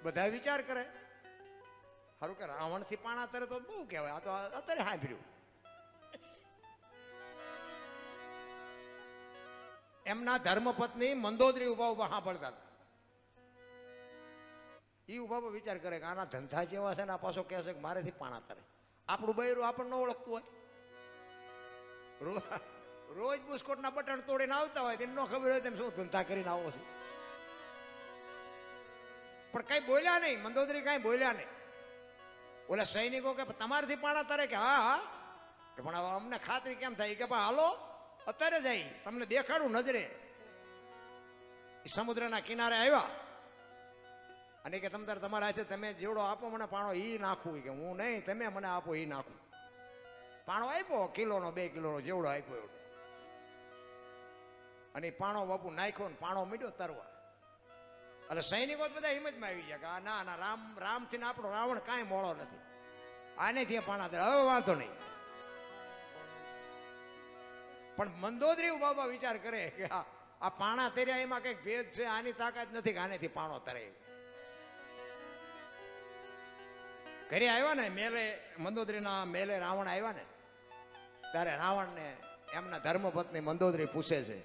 બધા વિચાર કરે. સારું કે રાવણ થી પાણા તરે તો બહુ કહેવાય, આ તો અત્યારે સાંભળ્યું. એમના ધર્મપત્ની મંદોદરી ઉભા ઉભા સાંભળતા હતા. એ ઉભા વિચાર કરે કે આના ધંધા જેવા છે ને, આ પાછો કહે છે કે મારેથી પાણા તરે. આપણું બૈરું આપણને ઓળખતું હોય, રોજ બુસ્કોટના બટન તોડીને આવતા હોય, તેને ન ખબર હોય તેમ શું ધંધા કરીને આવો છે. પણ કઈ બોલ્યા નહીં, મંદોદરી કઈ બોલ્યા નહીં. ઓલા સૈનિકો કે તમારથી પાણા તરે કે હા હા, કે પણ અમને ખાતરી કેમ થાય કે પણ હાલો અત્યારે જાય તમને દેખાડું નજરે. સમુદ્રના કિનારે આવ્યા અને કે તમ તારે તમારા હાથે તમે જેવડો આપો મને પાણો ઈ નાખું, કે હું નહીં તમે મને આપો ઈ નાખું. પાણો આપ્યો કિલોનો 2 કિલોનો જેવડો આપ્યો એવડો, અને પાણો બાપુ નાખ્યો ને પાણો મીડ્યો તરવા. એટલે સૈનિકો બધા હિંમતમાં આવી ગયા કે ના ના રામથી ને આપણો રાવણ કાંઈ મોળો નથી, આને ત્યાં પાણા તરે, હવે વાંધો નહીં. પણ મંદોદરી બાબા વિચાર કરે કે આ પાણા તર્યા એમાં કઈક ભેદ છે, આની તાકાત નથી કે આનેથી પાણો તરે. ઘરે આવ્યા ને મેલે, મંદોદરીના મેલે રાવણ આવ્યા ને, ત્યારે રાવણને એમના ધર્મપત્ની મંદોદરી પૂછે છે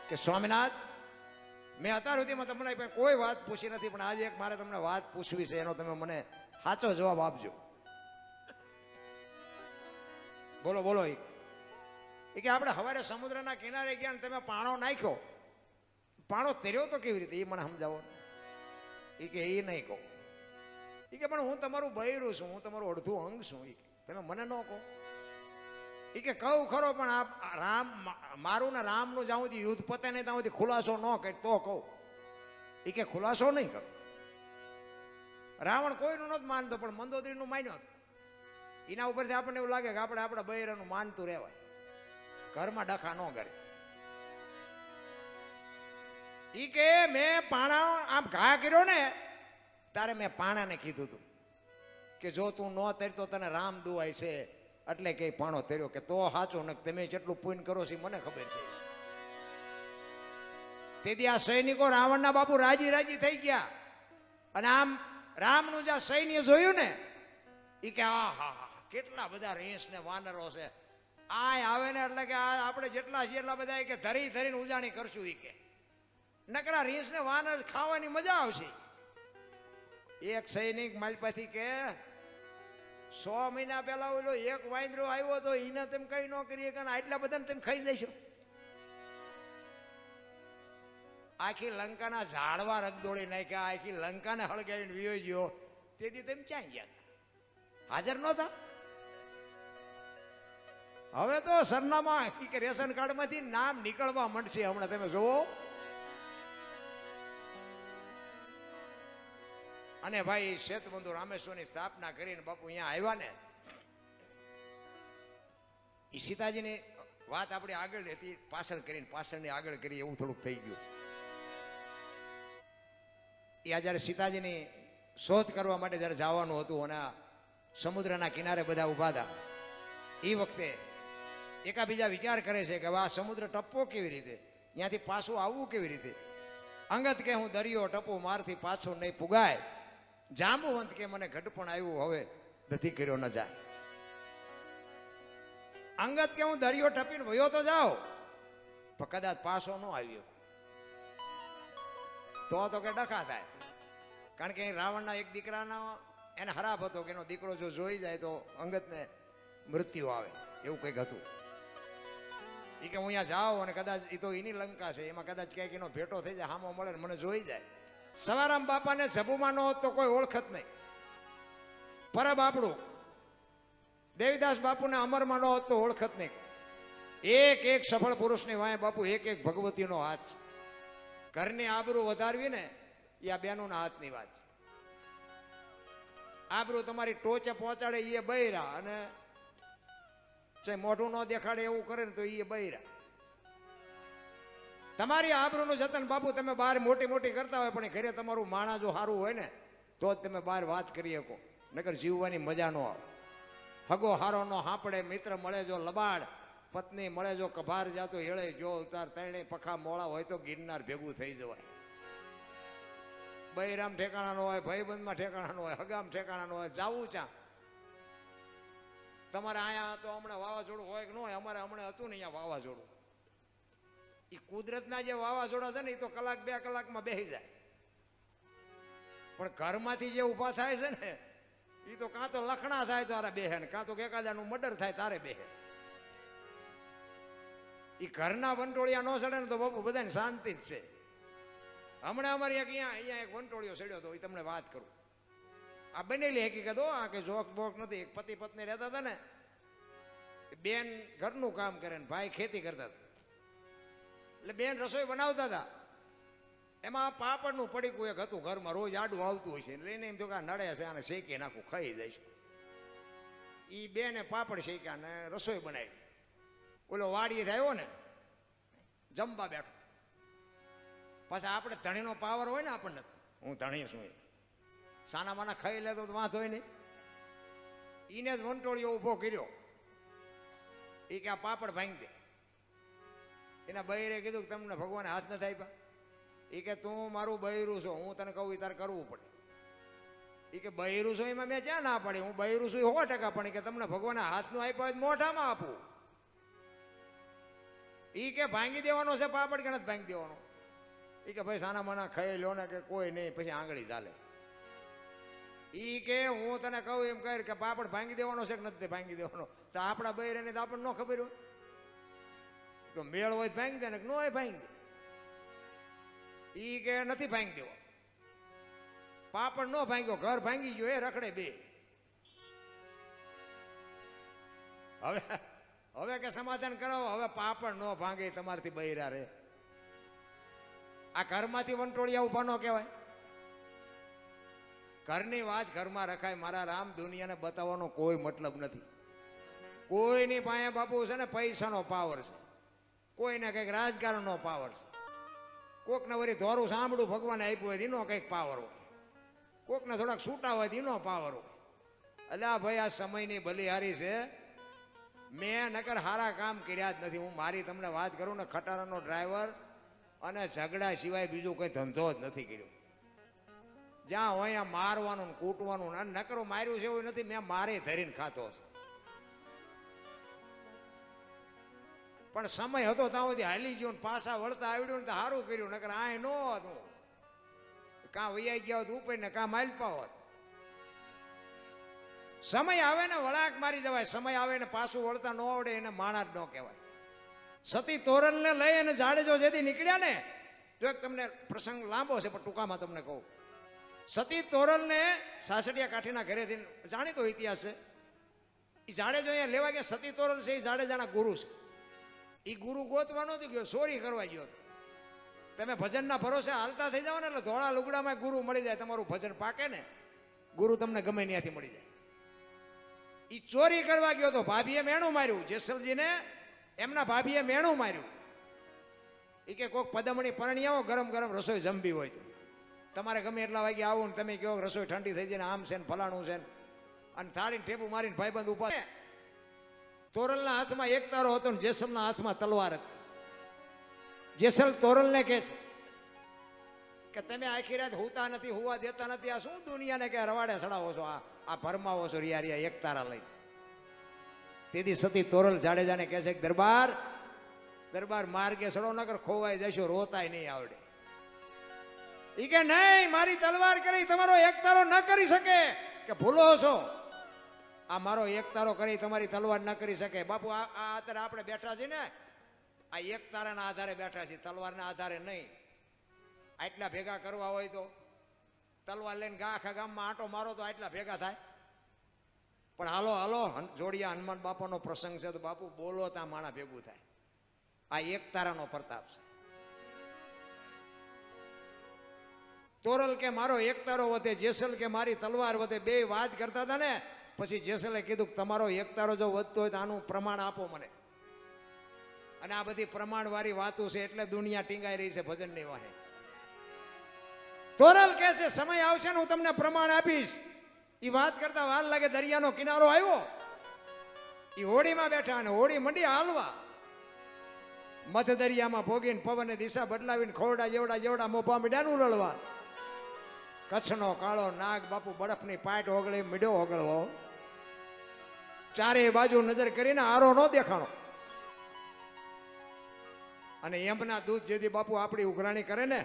કે સ્વામિનાથ, મેં અત્યાર સુધીમાં તમને કોઈ વાત પૂછી નથી, પણ આજે એક મારે તમને વાત પૂછવી છે, એનો તમે મને સાચો જવાબ આપજો. બોલો બોલો. એ કે આપણે સવારે સમુદ્રના કિનારે ગયા ને તમે પાણો નાખ્યો, પાણો તર્યો તો કેવી રીતે એ મને સમજાવો. એ કે એ નહીં કહો. એ કે પણ હું તમારું બૈરું છું, હું તમારું અડધું અંગ છું, એ તમે મને ન કહો. એ કે કહું ખરો, પણ આ રામ મારું ને રામનું જ્યાં સુધી યુદ્ધ પતે નહીં ત્યાં સુધી ખુલાસો ન કરે તો કહું. એ કે ખુલાસો નહીં કરો. રાવણ કોઈનું નથી માનતો, પણ મંદોદરીનું માન્યો. એના ઉપરથી આપણને એવું લાગે કે આપણે આપણા બૈરાનું માનતું રહેવાય, ઘરમાં ડખા ન કરે. ઈ કે મેં પાણા આમ ઘા કર્યો ને તારે મેં પાણાને કીધું હતું કે જો તું ન તરતો તને રામ દુવાય છે, એટલે કે પાણો તર્યો. કે તો સાચો ને તમે જેટલું પુણ્ય કરો છો મને ખબર છે. તેથી આ સૈનિકો રાવણના બાપુ રાજી રાજી થઈ ગયા, અને આમ રામનું જ્યાં સૈન્ય જોયું ને, એ કે આ હા હા કેટલા બધા રેસ ને વાનરો છે, આ આવે ને એટલે કે આપણે જેટલા છીએ એટલા બધા કે ધરી ધરીને ઉજાણી કરશું. એ કે નકરા રીંસ ને વાનર ખાવાની મજા આવશે. એક સૈનિક માલપાથી કે 100 મહિના પહેલા ઓલો એક વાંદરો આવ્યો તો એને તેમ કઈ ન કરીએ કે આટલા બધાને તેમ ખાઈ લેશો. આખી લંકાના ઝાડવા રગદોડી નાખ્યા, આખી લંકાને હળગાવીને વિયો ગયો. તેથી તેમ ક્યાં ગયા હતા? હાજર નહોતા. હવે તો સરનામા કે રેશન કાર્ડ માંથી નામ નીકળવા માંડશે હમણાં, તમે જોવો. અને ભાઈ શેતબંધુ રામેશ્વરની સ્થાપના કરીને બાપુ અહીંયા આવ્યા ને, એ સીતાજીની વાત આપણી આગળ હતી, પાછળ કરીને પાછળની આગળ કરી એવું થોડુંક થઈ ગયું. એ જયારે સીતાજીની શોધ કરવા માટે જયારે જવાનું હતું અને સમુદ્રના કિનારે બધા ઉભા હતા, એ વખતે એકાબીજા વિચાર કરે છે કે આ સમુદ્ર ટપવો કેવી રીતે, ત્યાંથી પાછું આવવું કેવી રીતે. અંગત કે હું દરિયો ટપું, મારથી પાછું નહીં પુગાય. જાંબુવંત કે મને ઘડપણ આવ્યું, હવે નથી કર્યો ન જાય. અંગત કે હું દરિયો ટપીને વયો તો જાઓ, પણ કદાચ પાછો ન આવ્યો તો કે ડખા થાય. કારણ કે રાવણના એક દીકરાના એને હરાપ હતો કે એનો દીકરો જો જોઈ જાય તો અંગતને મૃત્યુ આવે, એવું કંઈક હતું. એ કે હું અહીંયા જાઉં અને કદાચ એ તો એની લંકા છે, એમાં કદાચ ક્યાંક એનો ભેટો થઈ જાય, હામો મળે ને મને જોઈ જાય. સવારામ બાપાને જબુમાં ન હોત તો કોઈ ઓળખત નહીં. પરબ આપણું દેવીદાસ બાપુને અમરમાં ન હોત તો ઓળખત નહીં. એક એક સફળ પુરુષની વાંહે બાપુ એક એક ભગવતીનો હાથ છે. ઘરની આબરૂ વધારવી ને એ આ બેનોના હાથની વાત છે. આબરૂ તમારી ટોચે પહોંચાડે એ બૈરા, અને મોઢું ન દેખાડે એવું કરે ને તો એ બૈરા. તમારી આબરૂનું જતન બાપુ તમે બહાર મોટી મોટી કરતા હોય, પણ ઘરે તમારું માણા જો સારું હોય ને તો જ તમે બહાર વાત કરી શકો, નકર જીવવાની મજા ન આવે. હગો હારો નો હાંપડે, મિત્ર મળે જો લબાડ, પત્ની મળે જો કભાર જાતો હેળે જો ઉતાર, ત્રણેય પખા મોળા હોય તો ગિરનાર ભેગું થઈ જવાય. બૈરામ ઠેકાણા નો હોય, ભાઈબંધમાં ઠેકાણા નો હોય, હગામ ઠેકાણા નો હોય, જાવું ચા. તમારે અહીંયા તો હમણાં વાવાઝોડું હોય કે ન હોય, અમારે હમણાં હતું ને અહીંયા વાવાઝોડું. એ કુદરતના જે વાવાઝોડા છે ને એ તો કલાક 2 કલાકમાં બેસી જાય, પણ ઘરમાંથી જે ઊભા થાય છે ને એ તો કાં તો લખણા થાય તારે બેહે ને કાં તો એકાદાનું મર્ડર થાય તારે બેહે. એ ઘરના વંટોળિયા ન ચડે ને તો બાપુ બધાને શાંતિ જ છે. હમણાં અમારી અહીંયા એક વંટોળિયો ચડ્યો હતો, એ તમને વાત કરું. આ બનેલી હકીકત હો, આ કે જોક બોક નથી. એક પતિ પત્ની રહેતા હતા ને, બેન ઘરનું કામ કરે ને ભાઈ ખેતી કરતા હતા. એટલે બેન રસોઈ બનાવતા હતા, એમાં પાપડનું પડીકું એક હતું ઘરમાં, રોજ આડું આવતું હોય છે. લઈને એમ તો કે નડે છે, આને શેકી નાખું, ખાઈ જાય છે. એ બેને પાપડ શેક્યા ને રસોઈ બનાવી. ઓલો વાડીએ આવ્યો ને જમવા બેઠો. પાછા આપણે ધણીનો પાવર હોય ને આપણને, હું ધણી છું, સાના માના ખાઈ લેતો તો વાંધો હોય નહીં. એને જ વંટોળિયો ઊભો કર્યો. એ કે આ પાપડ ભાંગી દે. એના બૈરે કીધું કે તમને ભગવાને હાથ નથી આપ્યા. એ કે તું મારું બૈરું છો, હું તને કહું તારે કરવું પડે. એ કે બૈરું છો એમાં મેં ક્યાં ના પાડી, હું બૈરું છું 100% પણ કે તમને ભગવાને હાથનું આપ્યા હોય મોઢામાં આપું. એ કે ભાંગી દેવાનો છે પાપડ કે નથી ભાંગી દેવાનો? એ કે ભાઈ સાના માના ખાઈ લો ને કે કોઈ નહીં, પછી આંગળી ચાલે. એ કે હું તને કહું એમ કહે કે પાપડ ભાંગી દેવાનો છે કે નથી ભાંગી દેવાનો? તો આપણા બૈરાને તો આપણને ન ખબર હોય. તો મેળ હોય ભાંગી દે ને ન હોય ભાંગી દે. એ કે નથી ભાંગી દેવો. પાપડ ન ભાંગ્યો, ઘર ભાંગી ગયો, એ રખડે બે. હવે કે સમાધાન કરાવો, હવે પાપડ ન ભાંગે તમારથી બૈરા રે. આ ઘરમાંથી વંટોળિયા ઉભા ન કહેવાય. ઘરની વાત ઘરમાં રખાય. મારા રામ, દુનિયાને બતાવવાનો કોઈ મતલબ નથી. કોઈની પાસે બાપુ છે ને પૈસાનો પાવર છે, કોઈને કંઈક રાજકારણનો પાવર છે, કોકને વળી ધોરું સાંભળું ભગવાને આપ્યું હોય એનો કંઈક પાવર હોય, કોકને થોડાક છૂટા હોય એનો પાવર હોય. એટલે આ ભાઈ આ સમયની બલિહારી છે. મેં નકર સારા કામ કર્યા જ નથી. હું મારી તમને વાત કરું ને, ખટારાનો ડ્રાઈવર અને ઝઘડા સિવાય બીજું કોઈ ધંધો જ નથી કર્યો. જ્યાં હોય ત્યાં મારવાનું ને કૂટવાનું, અને નકરો માર્યું છે એવું નથી, મેં મારે ધરીને ખાતો છે. પણ સમય હતો ત્યાં સુધી હાલી ગયો ને પાછા વળતા આવડ્યું ને તો સારું કર્યું, નકર આ ન હતું. કાં વૈયા ગયા હોત ઉપર ને કાં માલપા હોત. સમય આવે ને વળાક મારી જવાય, સમય આવે ને પાછું વળતા ન આવડે એને માણા જ ન કહેવાય. સતી તોરલને લઈ અને જાડેજો જેથી નીકળ્યા ને, જો એક તમને પ્રસંગ લાંબો છે પણ ટૂંકામાં તમને કહું. સતી તોરલને સાસડિયા કાઠીના ઘરેથી જાણીતો ઇતિહાસ છે. એ જાડેજો અહીંયા લેવા ગયા. સતી તોરલ છે એ જાડેજાના ગુરુ છે. એ ગુરુ ગોતવા નહોતું ગયો, ચોરી કરવા ગયો. તમે ભજનના ભરોસે હાલતા થઈ જાવ ને એટલે ધોળા લુગડામાં ગુરુ મળી જાય. તમારું ભજન પાકે ને, ગુરુ તમને ગમે ત્યાંથી મળી જાય. એ ચોરી કરવા ગયો તો ભાભીએ મેણું માર્યું. જેસલજીને એમના ભાભીએ મેણું માર્યું. એ કે કોઈક પદમણી પરણી આવો, ગરમ ગરમ રસોઈ જમવી હોય તો તમારે ગમે એટલા વાગે આવો ને તમે કહો રસોઈ ઠંડી થઈ જાય ને આમ છે ને ફલાણું છે ને, અને થાળીને ઠેપું મારીને ભાઈબંધ ઉભા. તોરલના હાથમાં એક તારો હતો ને જેસલના હાથમાં તલવાર હતી. જેસલ તોરલને કહે છે કે તમે આખી રાત હુતા નથી, હુવા દેતા નથી, આ શું દુનિયાને કે રવાડે ચડાવો છો, આ ભરમાવો છો રિયા રિયા એક તારા લઈ. તેથી સતી તોરલ જાડેજાને કહે છે કે દરબાર માર્ગે સડો નગર ખોવાઈ જશો, રોતાય નહીં આવડે. ઈ કે નહીં, મારી તલવાર કરી તમારો એક તારો ન કરી શકે, કે ભૂલો છો. આ મારો એક તારો કરી તમારી તલવાર ન કરી શકે. બાપુ આ અત્યારે આપણે બેઠા છીએ ને, આ એક તારાના આધારે બેઠા છીએ, તલવારના આધારે નહીં. આટલા ભેગા કરવા હોય તો તલવાર લઈને આખા ગામમાં આંટો મારો તો આટલા ભેગા થાય. પણ હાલો જોડિયા હનુમાન બાપાનો પ્રસંગ છે તો બાપુ બોલો ત્યાં માણા ભેગું થાય. આ એક તારાનો પ્રતાપ છે. તોરલ કે મારો એક તારો વધે, જેસલ કે મારી તલવાર વધે. બે વાત કરતા હતા ને, પછી જેસલે કીધું કે તમારો એક તારો જો વધતો હોય તો આનું પ્રમાણ આપો મને. અને આ બધી પ્રમાણ વાળી વાતો છે એટલે દુનિયા ટીંગાઈ રહી છે ભજનની વાહે. તોરલ કહે છે સમય આવશે ને હું તમને પ્રમાણ આપીશ. એ વાત કરતા વાર લાગે, દરિયાનો કિનારો આવ્યો. એ હોડીમાં બેઠા અને હોડી મંડી હાલવા. મધ દરિયામાં ભોગીને પવને દિશા બદલાવીને ખોરડા જેવડા મોભા મીડાનું લડવા. કચ્છનો કાળો નાગ બાપુ બરફની પાટ ઓગળે મીડો ઓગળવો, ચારે બાજુ નજર કરીને આરો ન દેખાણો. અને એમના દૂધ જેથી બાપુ આપણી ઉઘરાણી કરે ને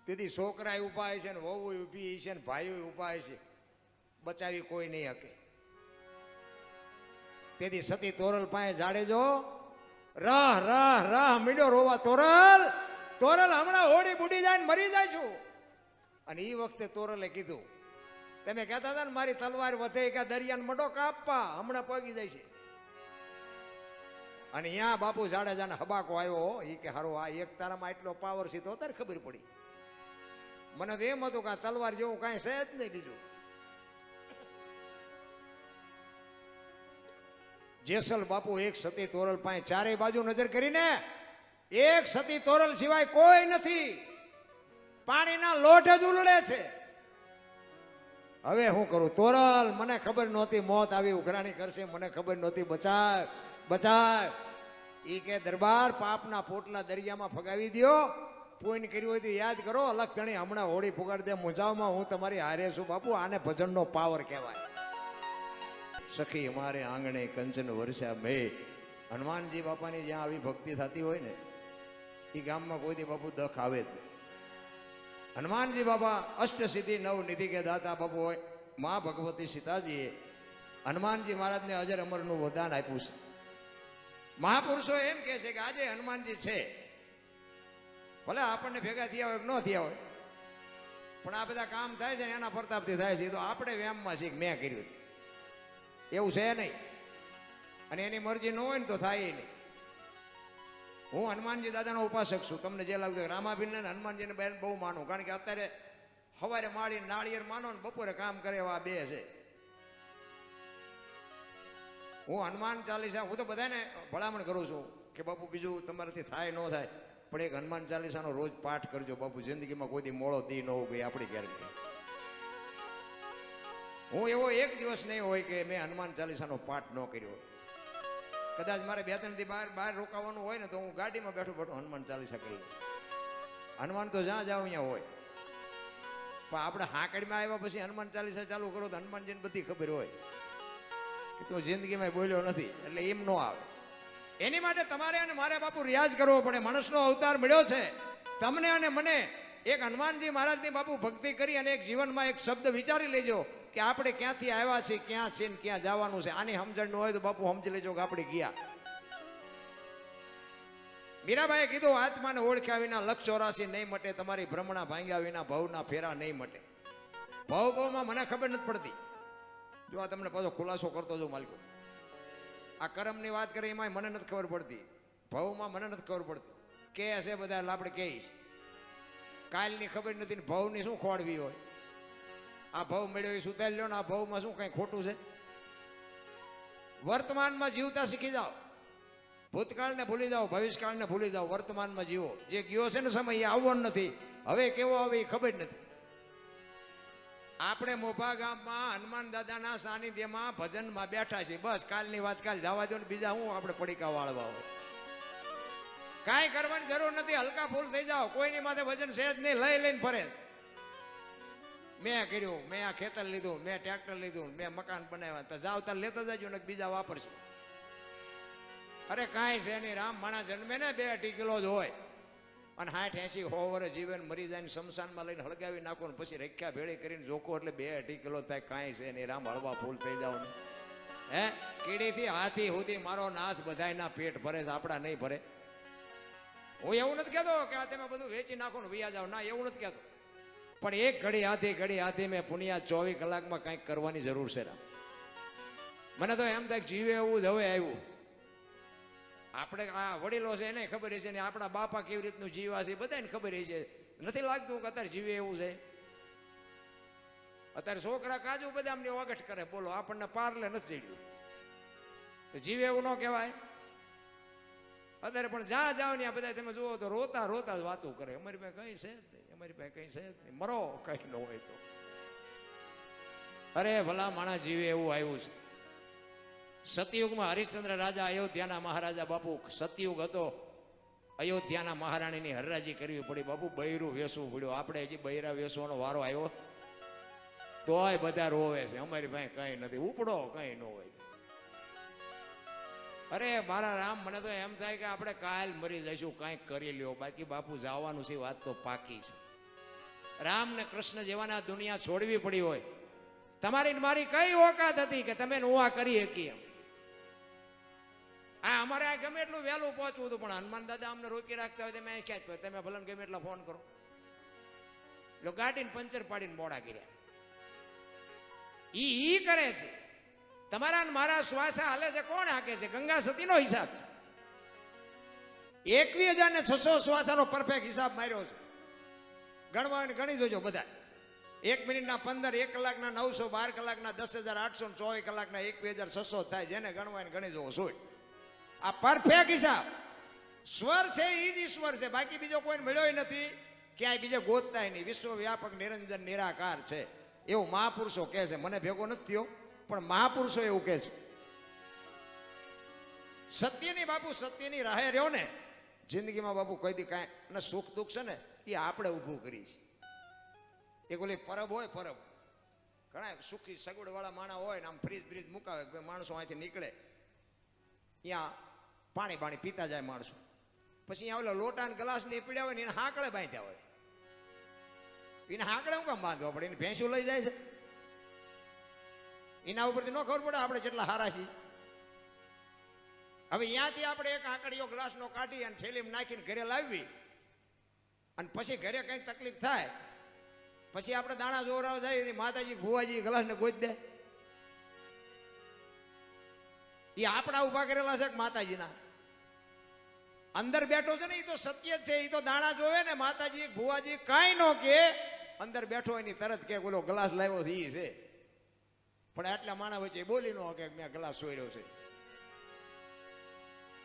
તેથી છોકરા ઉભા છે ને વહુ ઉભી છે ને ભાઈઓ ઉભા છે, બચાવી કોઈ નહીં શકે. તેથી સતી તોરલ પાસે જાડેજો રાહ રાહ રાહ મીડો રોવા, તોરલ તોરલ હમણાં હોડી બુડી જાય ને મરી જાય છું. અને એ વખતે તોરલે કીધું, તમે કહેતા હતા ને મારી તલવાર વધે કે દરિયાને મડો કાપવા, હમણાં પગી જાય છે. અને અહીંયા બાપુ જાડેજાને હબાકો આવ્યો, એ કે હારો આ એક તારામાં એટલો પાવર છે તો અત્યારે ખબર પડી. મને તો એમ હતું કે આ તલવાર જેવું કાંઈ છે જ નહીં બીજું. જેસલ બાપુ એક સતી તોરલ પાસે ચારે બાજુ નજર કરીને, એક સતી તોરલ સિવાય કોઈ નથી, પાણીના લોટ જ ઉલડે છે. હવે હું કરું તોરલ, મને ખબર નહોતી મોત આવી ઉઘરાણી કરશે, મને ખબર નહોતી, બચાવ બચાવ. ઈ કે દરબાર પાપના પોટલા દરિયામાં ફગાવી દો, પૂન કર્યું હોય તો યાદ કરો, અલગ ધણી હમણાં હોળી ફુગાડી દે મુંજાવમાં, હું તમારી હારે છું બાપુ. આને ભજનનો પાવર કહેવાય. સખી અમારે આંગણે કંચન વર્ષા મે, હનુમાનજી બાપાની જ્યાં આવી ભક્તિ થતી હોય ને એ ગામમાં કોઈથી બાપુ દખ આવે જ નહીં. હનુમાનજી બાપા અષ્ટસિદ્ધિ નવ નિધિ કે દાતા બાપુ હોય, મા ભગવતી સીતાજીએ હનુમાનજી મહારાજને અજર અમરનું વરદાન આપ્યું છે. મહાપુરુષો એમ કહે છે કે આજે હનુમાનજી છે, ભલે આપણને ભેગા થયા હોય કે ન થયા હોય, પણ આ બધા કામ થાય છે ને એના પ્રતાપથી થાય છે. તો આપણે વ્યામમાં છીએ કે મેં કર્યું એવું છે નહીં, અને એની મરજી ન હોય ને તો થાય નહીં. હું હનુમાનજી દાદાનો ઉપાસક છું. તમને જે લાગતું રામાભીને હનુમાનજીને બેન બહુ માનું, કારણ કે અત્યારે સવારે માળી નાળિયેર માનો ને બપોરે કામ કરે એવા બે છે. હું હનુમાન ચાલીસા, હું તો બધાને ભલામણ કરું છું કે બાપુ બીજું તમારાથી થાય ન થાય, પણ એક હનુમાન ચાલીસાનો રોજ પાઠ કરજો બાપુ. જિંદગીમાં કોઈ દી મોડો દી ન હોવું ગઈ આપણી ગેરંટી. હું એવો એક દિવસ નહીં હોય કે મેં હનુમાન ચાલીસાનો પાઠ ન કર્યો. કદાચ મારે 2-3 દી બહાર રોકાવાનું હોય ને તો હું ગાડીમાં બેઠો બેઠો હનુમાન ચાલીસા કરી લઉં. હનુમાન તો જ્યાં જાવ અહીંયા હોય, પણ આપણે હાકડીમાં આવ્યા પછી હનુમાન ચાલીસા ચાલુ કરો તો હનુમાનજીને બધી ખબર હોય કે તું જિંદગીમાં બોલ્યો નથી, એટલે એમ ન આવે. એની માટે તમારે અને મારે બાપુ રિયાઝ કરવો પડે. માણસનો અવતાર મળ્યો છે તમને અને મને. એક હનુમાનજી મહારાજની બાપુ ભક્તિ કરી અને એક જીવનમાં એક શબ્દ વિચારી લેજો કે આપણે ક્યાંથી આવ્યા છીએ, ક્યાં છે ને ક્યાં જવાનું છે. આની સમજણ ન હોય તો બાપુ સમજી લેજો કે આપણે ગયા. મીરાબાઈએ કીધું, આત્માને ઓળખ્યા વિના લક્ષ 84 નહીં મટે, તમારી ભ્રમણા ભાંગ્યા વિના ભવના ફેરા નહીં મટે. ભવમાં મને ખબર નથી પડતી. જો આ તમને પાછો ખુલાસો કરતો જો માલિકો, આ કર્મની વાત કરે એમાં મને નથી ખબર પડતી, ભવમાં મને નથી ખબર પડતી. કે હશે બધા આપણે કહીશ, કાલની ખબર નથી ને ભવની શું ખોડવી હોય. આ ભવ મળ્યો એ સુધારી લો ને, આ ભવમાં શું કઈ ખોટું છે. વર્તમાનમાં જીવતા શીખી જાઓ, ભૂતકાળને ભૂલી જાઓ, ભવિષ્યકાળને ભૂલી જાઓ, વર્તમાનમાં જીવો. જે ગયો છે ને સમય એ આવવાનો નથી, હવે કેવો આવે એ ખબર નથી. આપણે મોભા ગામમાં હનુમાન દાદાના સાનિધ્યમાં ભજનમાં બેઠા છીએ, બસ કાલની વાત કાલ જવા દો ને, બીજા હું આપણે પડીકા વાળવા હોય. કાંઈ કરવાની જરૂર નથી, હલકા ફૂલ થઈ જાઓ. કોઈની માથે વજન સહેજ નહીં, લઈને ફરે. મેં કર્યું, મેં આ ખેતર લીધું, મેં ટ્રેક્ટર લીધું, મેં મકાન બનાવ્યા, તો જાવ તાર લેતા જજો ને બીજા વાપરશે. અરે કાંઈ છે નહીં, રામ માણા જન્મે ને 2-2.5 કિલો જ હોય, અને 60-80 વર્ષ જીવન મરી જાય ને શમશાનમાં લઈને હળગાવી નાખો ને પછી રેખ્યા ભેળી કરીને જોખો એટલે 2-2.5 કિલો થાય. કાંઈ છે નહીં, રામ હળવા ફૂલ થઈ જાવ ને. હે કીડીથી હાથી સુધી મારો નાથ બધાયના પેટ ભરે છે, આપણા નહીં ભરે. હું એવું નથી કહેતો કે આ તમે બધું વેચી નાખો ને વૈયા જાવ, ના એવું નથી કહેતો. પણ એક ઘડી હાથી મેં પુનિયા 24 કલાકમાં કંઈક કરવાની જરૂર છે. રામ મને તો એમ થાય જીવે એવું જ હવે આવ્યું. આપણે આ વડીલો છે એને ખબર છે ને આપણા બાપા કેવી રીતનું જીવા છે બધાને ખબર છે. નથી લાગતું કે અત્યારે જીવે એવું છે. અત્યારે છોકરા કાજુ બદામની ઓગટ કરે, બોલો આપણને પાર્લે નથી જડ્યું, જીવે એવું ન કહેવાય. અત્યારે પણ જ્યાં જાવ ને આ બધા તમે જુઓ તો રોતા રોતા જ વાતો કરે, અમારી પાસે કઈ છે જ નહીં, અમારી પાસે કઈ છે જ નહીં, મરો કઈ ન હોય તો. અરે ભલા માણસ જીવે એવું આવ્યું છે. સતયુગમાં હરિશ્ચંદ્ર રાજા, અયોધ્યાના મહારાજા બાપુ, સતયુગ હતો અયોધ્યાના મહારાણીની હરરાજી કરવી પડી બાપુ, બૈરું વેસવું પડ્યું. આપણે હજી બૈરા વેસવાનો વારો આવ્યો તોય બધા રોવે છે, અમારી પાસે કઈ નથી, ઉપડો કઈ ન હોય. અરે મારા રામ, મને તો એમ થાય કે આપણે કાલ મરી જઈશું, કાંઈક કરી લ્યો, બાકી બાપુ જવાનું છે વાત તો પાકી છે. રામ ને કૃષ્ણ જેવાના દુનિયા છોડવી પડી હોય, તમારી મારી કઈ ઓકાત હતી કે તમે નુવા કરી શકી એમ? આ અમારે આ ગમે એટલું વહેલું પહોંચવું હતું, પણ હનુમાન દાદા અમને રોકી રાખતા હોય તમે ક્યાં, તમે ભલે ગમે એટલા ફોન કરો, એટલે ગાડીને પંચર પાડીને મોડા કર્યા. ઈ કરે છે. તમારા મારા શ્વાસા હાલે છે કોણ હાકે છે? ગંગા સતીનો હિસાબ છે. 21,600 શ્વાસાનો પરફેક્ટ હિસાબ માર્યો છે. ગણવા ગણી જોજો બધા. 1 મિનિટના 15, 1 કલાકના 900, 12 કલાકના 10,800, 24 કલાકના 21,600 થાય. જેને ગણવા ગણી જોવો સોય. આ પરફેક્ટ હિસાબ. સ્વર છે એ જ ઈશ્વર છે, બાકી બીજો કોઈ મળ્યો નથી, ક્યાંય બીજે ગોતતાય નહીં. વિશ્વવ્યાપક નિરંજન નિરાકાર છે એવું મહાપુરુષો કહે છે. મને ભેગો નથી થયો, પણ મહાપુરુષો એવું કહે છે. સત્યની બાપુ, સત્યની રાહે રહ્યો ને જિંદગીમાં બાપુ કોઈ દી કાંઈ, અને સુખ દુઃખ છે ને એ આપણે ઊભું કરી છે. એક ઓલી પરબ હોય, પરબ ઘણા સુખી સગવડ વાળા માણસ હોય ને આમ ફ્રીજ બ્રીજ મુકાવે, માણસો અહીંથી નીકળે ત્યાં પાણી પાણી પીતા જાય માણસો, પછી અહીંયા ઓલા લોટા ને ગ્લાસ ને પીડ્યા હોય ને એને હાંકળે બાંધ્યા હોય. એને હાંકળે હું કામ બાંધવા પડે? એને ભેંસું લઈ જાય છે, એના ઉપરથી ન ખબર પડે આપણે જેટલા હારા છીએ. હવે અહીંયાથી આપણે એક આંકડીયો ગ્લાસનો કાઢી અને થેલીમાં નાખીને ઘરે લાવવી, અને પછી ઘરે કંઈક તકલીફ થાય, પછી આપણે દાણા જોરાવ જાય, માતાજી ભુવાજી ગ્લાસને ગોઈ દે. એ આપણા ઉભા કરેલા છે માતાજીના? અંદર બેઠો છે ને એ તો સત્ય જ છે. એ તો દાણા જોવે ને માતાજી ભુવાજી કાંઈ ન કે, અંદર બેઠો એની તરત કે બોલો ગ્લાસ લાવ્યો છે એ છે. પણ આટલા માણસ વચ્ચે બોલી નો કે મેં ગ્લાસ સોયર્યો છે.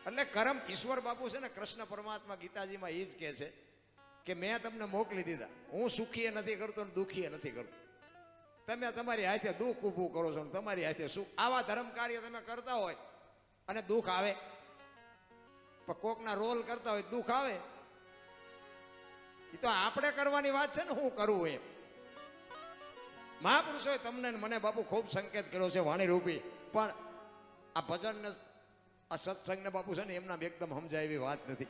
એટલે કરમ ઈશ્વર બાપુ છે ને, કૃષ્ણ પરમાત્મા ગીતાજીમાં એ જ કહે છે કે મેં તમને મોકલી દીધા, હું સુખીએ નથી કરતો ને દુઃખીએ નથી કરતો. તમે તમારી હાથે દુઃખ ઊભું કરો છો ને તમારી હાથે સુખ. આવા ધર્મ કાર્ય તમે કરતા હોય અને દુઃખ આવે, પણ કોકના રોલ કરતા હોય દુઃખ આવે, એ તો આપણે કરવાની વાત છે ને, હું કરવું એમ. મહાપુરુષોએ તમને મને બાપુ ખૂબ સંકેત કર્યો છે વાણી રૂપી, પણ આ ભજન ને આ સત્સંગને બાપુ છે ને એમના એકદમ સમજાય એવી વાત નથી.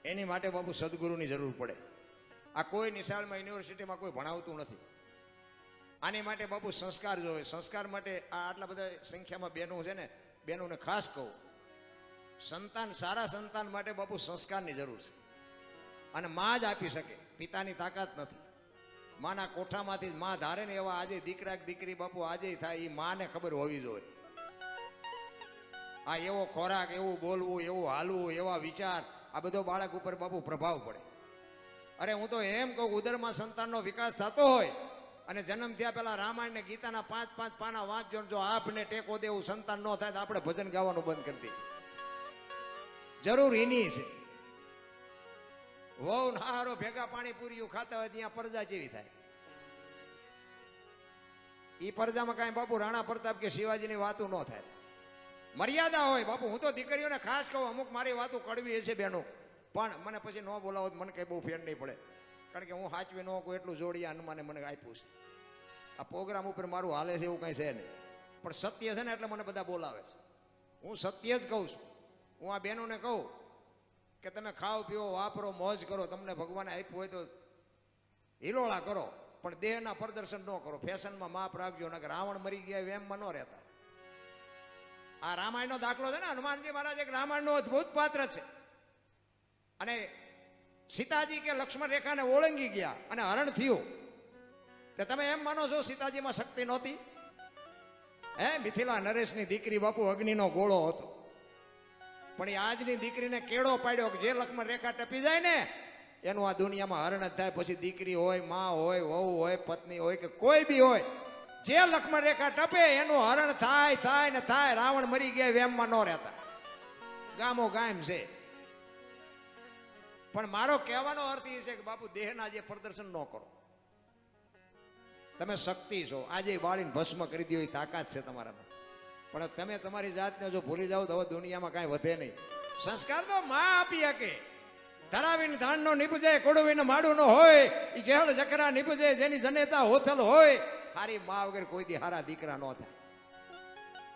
એની માટે બાપુ સદગુરુની જરૂર પડે. આ કોઈ નિશાળમાં યુનિવર્સિટીમાં કોઈ ભણાવતું નથી. આની માટે બાપુ સંસ્કાર જોવે. સંસ્કાર માટે આ આટલા બધા સંખ્યામાં બહેનો છે ને, બહેનોને ખાસ કહું, સંતાન, સારા સંતાન માટે બાપુ સંસ્કારની જરૂર છે. અને માં જ આપી શકે, પિતાની તાકાત નથી. માના કોઠામાંથી માં ધારે ને એવા આજે દીકરા દીકરી બાપુ આજે થાય, એ માને ખબર હોવી જોઈએ. આ એવો ખોરાક, એવું બોલવું, એવું હાલવું, એવા વિચાર, આ બધો બાળક ઉપર બાપુ પ્રભાવ પડે. અરે હું તો એમ કહું, ઉદરમાં સંતાનનો વિકાસ થતો હોય અને જન્મ થયા પેલા રામાયણ ને ગીતાના 5-5 પાના વાંચજો, જો આપને ટેકો દેવું સંતાન ન થાય તો આપણે ભજન ગાવાનું બંધ કરી દઈએ. જરૂર એની છે. વહુ નારો ભેગા પાણીપુરીઓ ખાતા હોય ત્યાં પરજા જેવી થાય. એ પરજામાં કાંઈ બાપુ રાણા પ્રતાપ કે શિવાજીની વાતો ન થાય. મર્યાદા હોય બાપુ. હું તો દીકરીઓને ખાસ કહું, અમુક મારી વાતો કડવી હશે બેનો, પણ મને પછી ન બોલાવો મને કઈ બહુ ફેર નહીં પડે, કારણ કે હું સાચવી ન કહું એટલું જોડિયા હનુમાને મને આપ્યું છે. આ પ્રોગ્રામ ઉપર મારું હાલે છે એવું કઈ છે નહીં, પણ સત્ય છે ને એટલે મને બધા બોલાવે છે. હું સત્ય જ કહું છું. હું આ બહેનોને કહું કે તમે ખાઓ પીઓ, વાપરો, મોજ કરો, તમને ભગવાને આપ્યું હોય તો હિલોળા કરો, પણ દેહના પ્રદર્શન ન કરો. ફેશનમાં માપ રાખજો, નકર રાવણ મરી ગયા એમમાં ન રહેતા. આ રામાયણનો દાખલો છે ને, હનુમાનજી મહારાજ એક રામાયણનો અદભુત પાત્ર છે. અને સીતાજી કે લક્ષ્મણ રેખાને ઓળંગી ગયા અને હરણ થયું, તો તમે એમ માનો છો સીતાજીમાં શક્તિ નહોતી? મિથિલા નરેશની દીકરી બાપુ અગ્નિનો ગોળો હતો, પણ એ આજની દીકરીને કેળો પાડ્યો કે જે લક્ષ્મણ રેખા ટપી જાય ને એનું આ દુનિયામાં હરણ જ થાય. પછી દીકરી હોય, માં હોય, વહુ હોય, પત્ની હોય કે કોઈ બી હોય, જે લક્ષ્મણ રેખા ટપે એનું હરણ થાય થાય ને થાય. રાવણ મરી ગયા વેમમાં ન રહેતા, ગામો ગામ છે. પણ મારો કહેવાનો અર્થ એ છે કે બાપુ દેહના જે પ્રદર્શન ન કરો. તમે શક્તિ છો, આજે બાળીને ભસ્મ કરી દો એ તાકાત છે તમારામાં, પણ તમે તમારી જાતને જો ભૂલી જાઓ તો હવે દુનિયામાં કાંઈ વધે નહીં. સંસ્કાર તો માં આપી શકે. ધરાવીને ધાન નો નીપજે, કોડવીને માડું નો હોય, ઈ જેહલ જકરા નીપજે, જેની જનેતા હોથલ હોય, હારી માં વગર કોઈ દી હારા દીકરા ન થાય.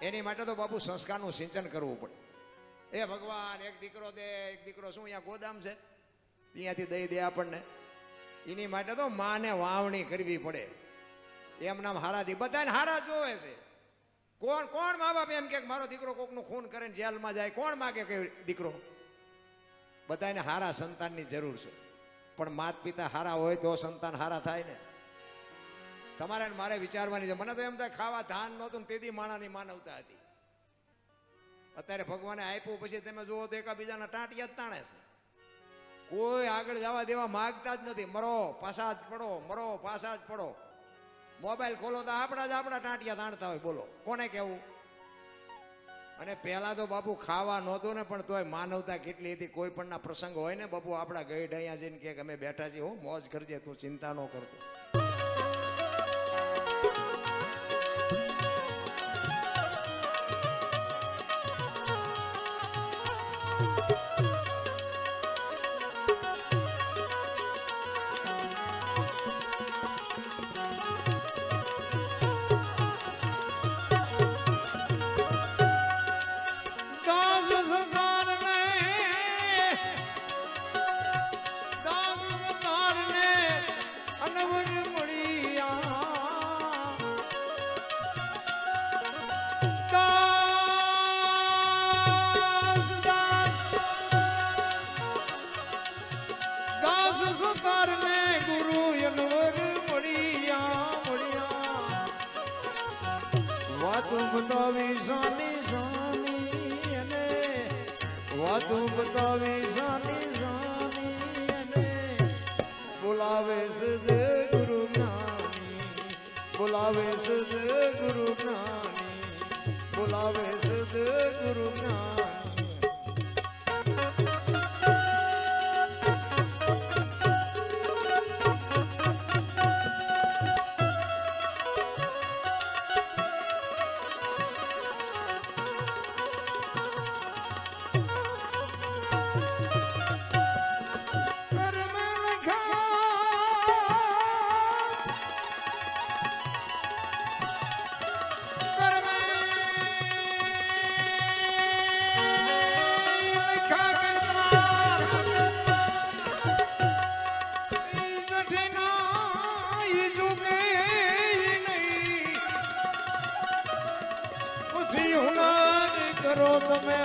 એની માટે તો બાપુ સંસ્કારનું સિંચન કરવું પડે. એ ભગવાન એક દીકરો દે, એક દીકરો શું અહીંયા ગોદામ છે ત્યાંથી દઈ દે આપણને. એની માટે તો માને વાવણી કરવી પડે. એમ નામ હારા દી બધાને હારા જોવે છે. કોણ કોણ મા બાપ એમ કે મારો દીકરો કોકનું ખૂન કરીને જેલમાં જાય? કોણ માગે કે દીકરો? બધાને હારા સંતાનની જરૂર છે, પણ માતા પિતા હારા હોય તો સંતાન હારા થાય ને. તમારે મારે વિચારવાની છે. મને તો એમ થાય ખાવા ધાન નહોતું ને તેથી માણાની માનવતા હતી. અત્યારે ભગવાને આપ્યું પછી તમે જુઓ તો એકાબીજાના ટાંટિયા જ તાણે છે. કોઈ આગળ જવા દેવા માગતા જ નથી. મરો પાછા જ પડો, મરો પાછા જ પડો. મોબાઈલ ખોલો તો આપણા જ આપણા ટાંટિયા તાણતા હોય. બોલો કોને કેવું? અને પહેલા તો બાપુ ખાવા નહોતું ને, પણ તોય માનવતા કેટલી હતી. કોઈ પણ ના પ્રસંગ હોય ને બાપુ, આપણા ગઈઢ અહીંયા જઈને કે અમે બેઠા છીએ, હું મોજ કરજે, તું ચિંતા ન કરતો. વાતું બતાવી સાની સાની અને વાતું બતાવી સાની સાની અને બોલાવે છે ગુરુ જ્ઞાની, બોલાવે છે ગુરુ જ્ઞાની, બોલાવે છે ગુરુ જ્ઞાની. કરો તમે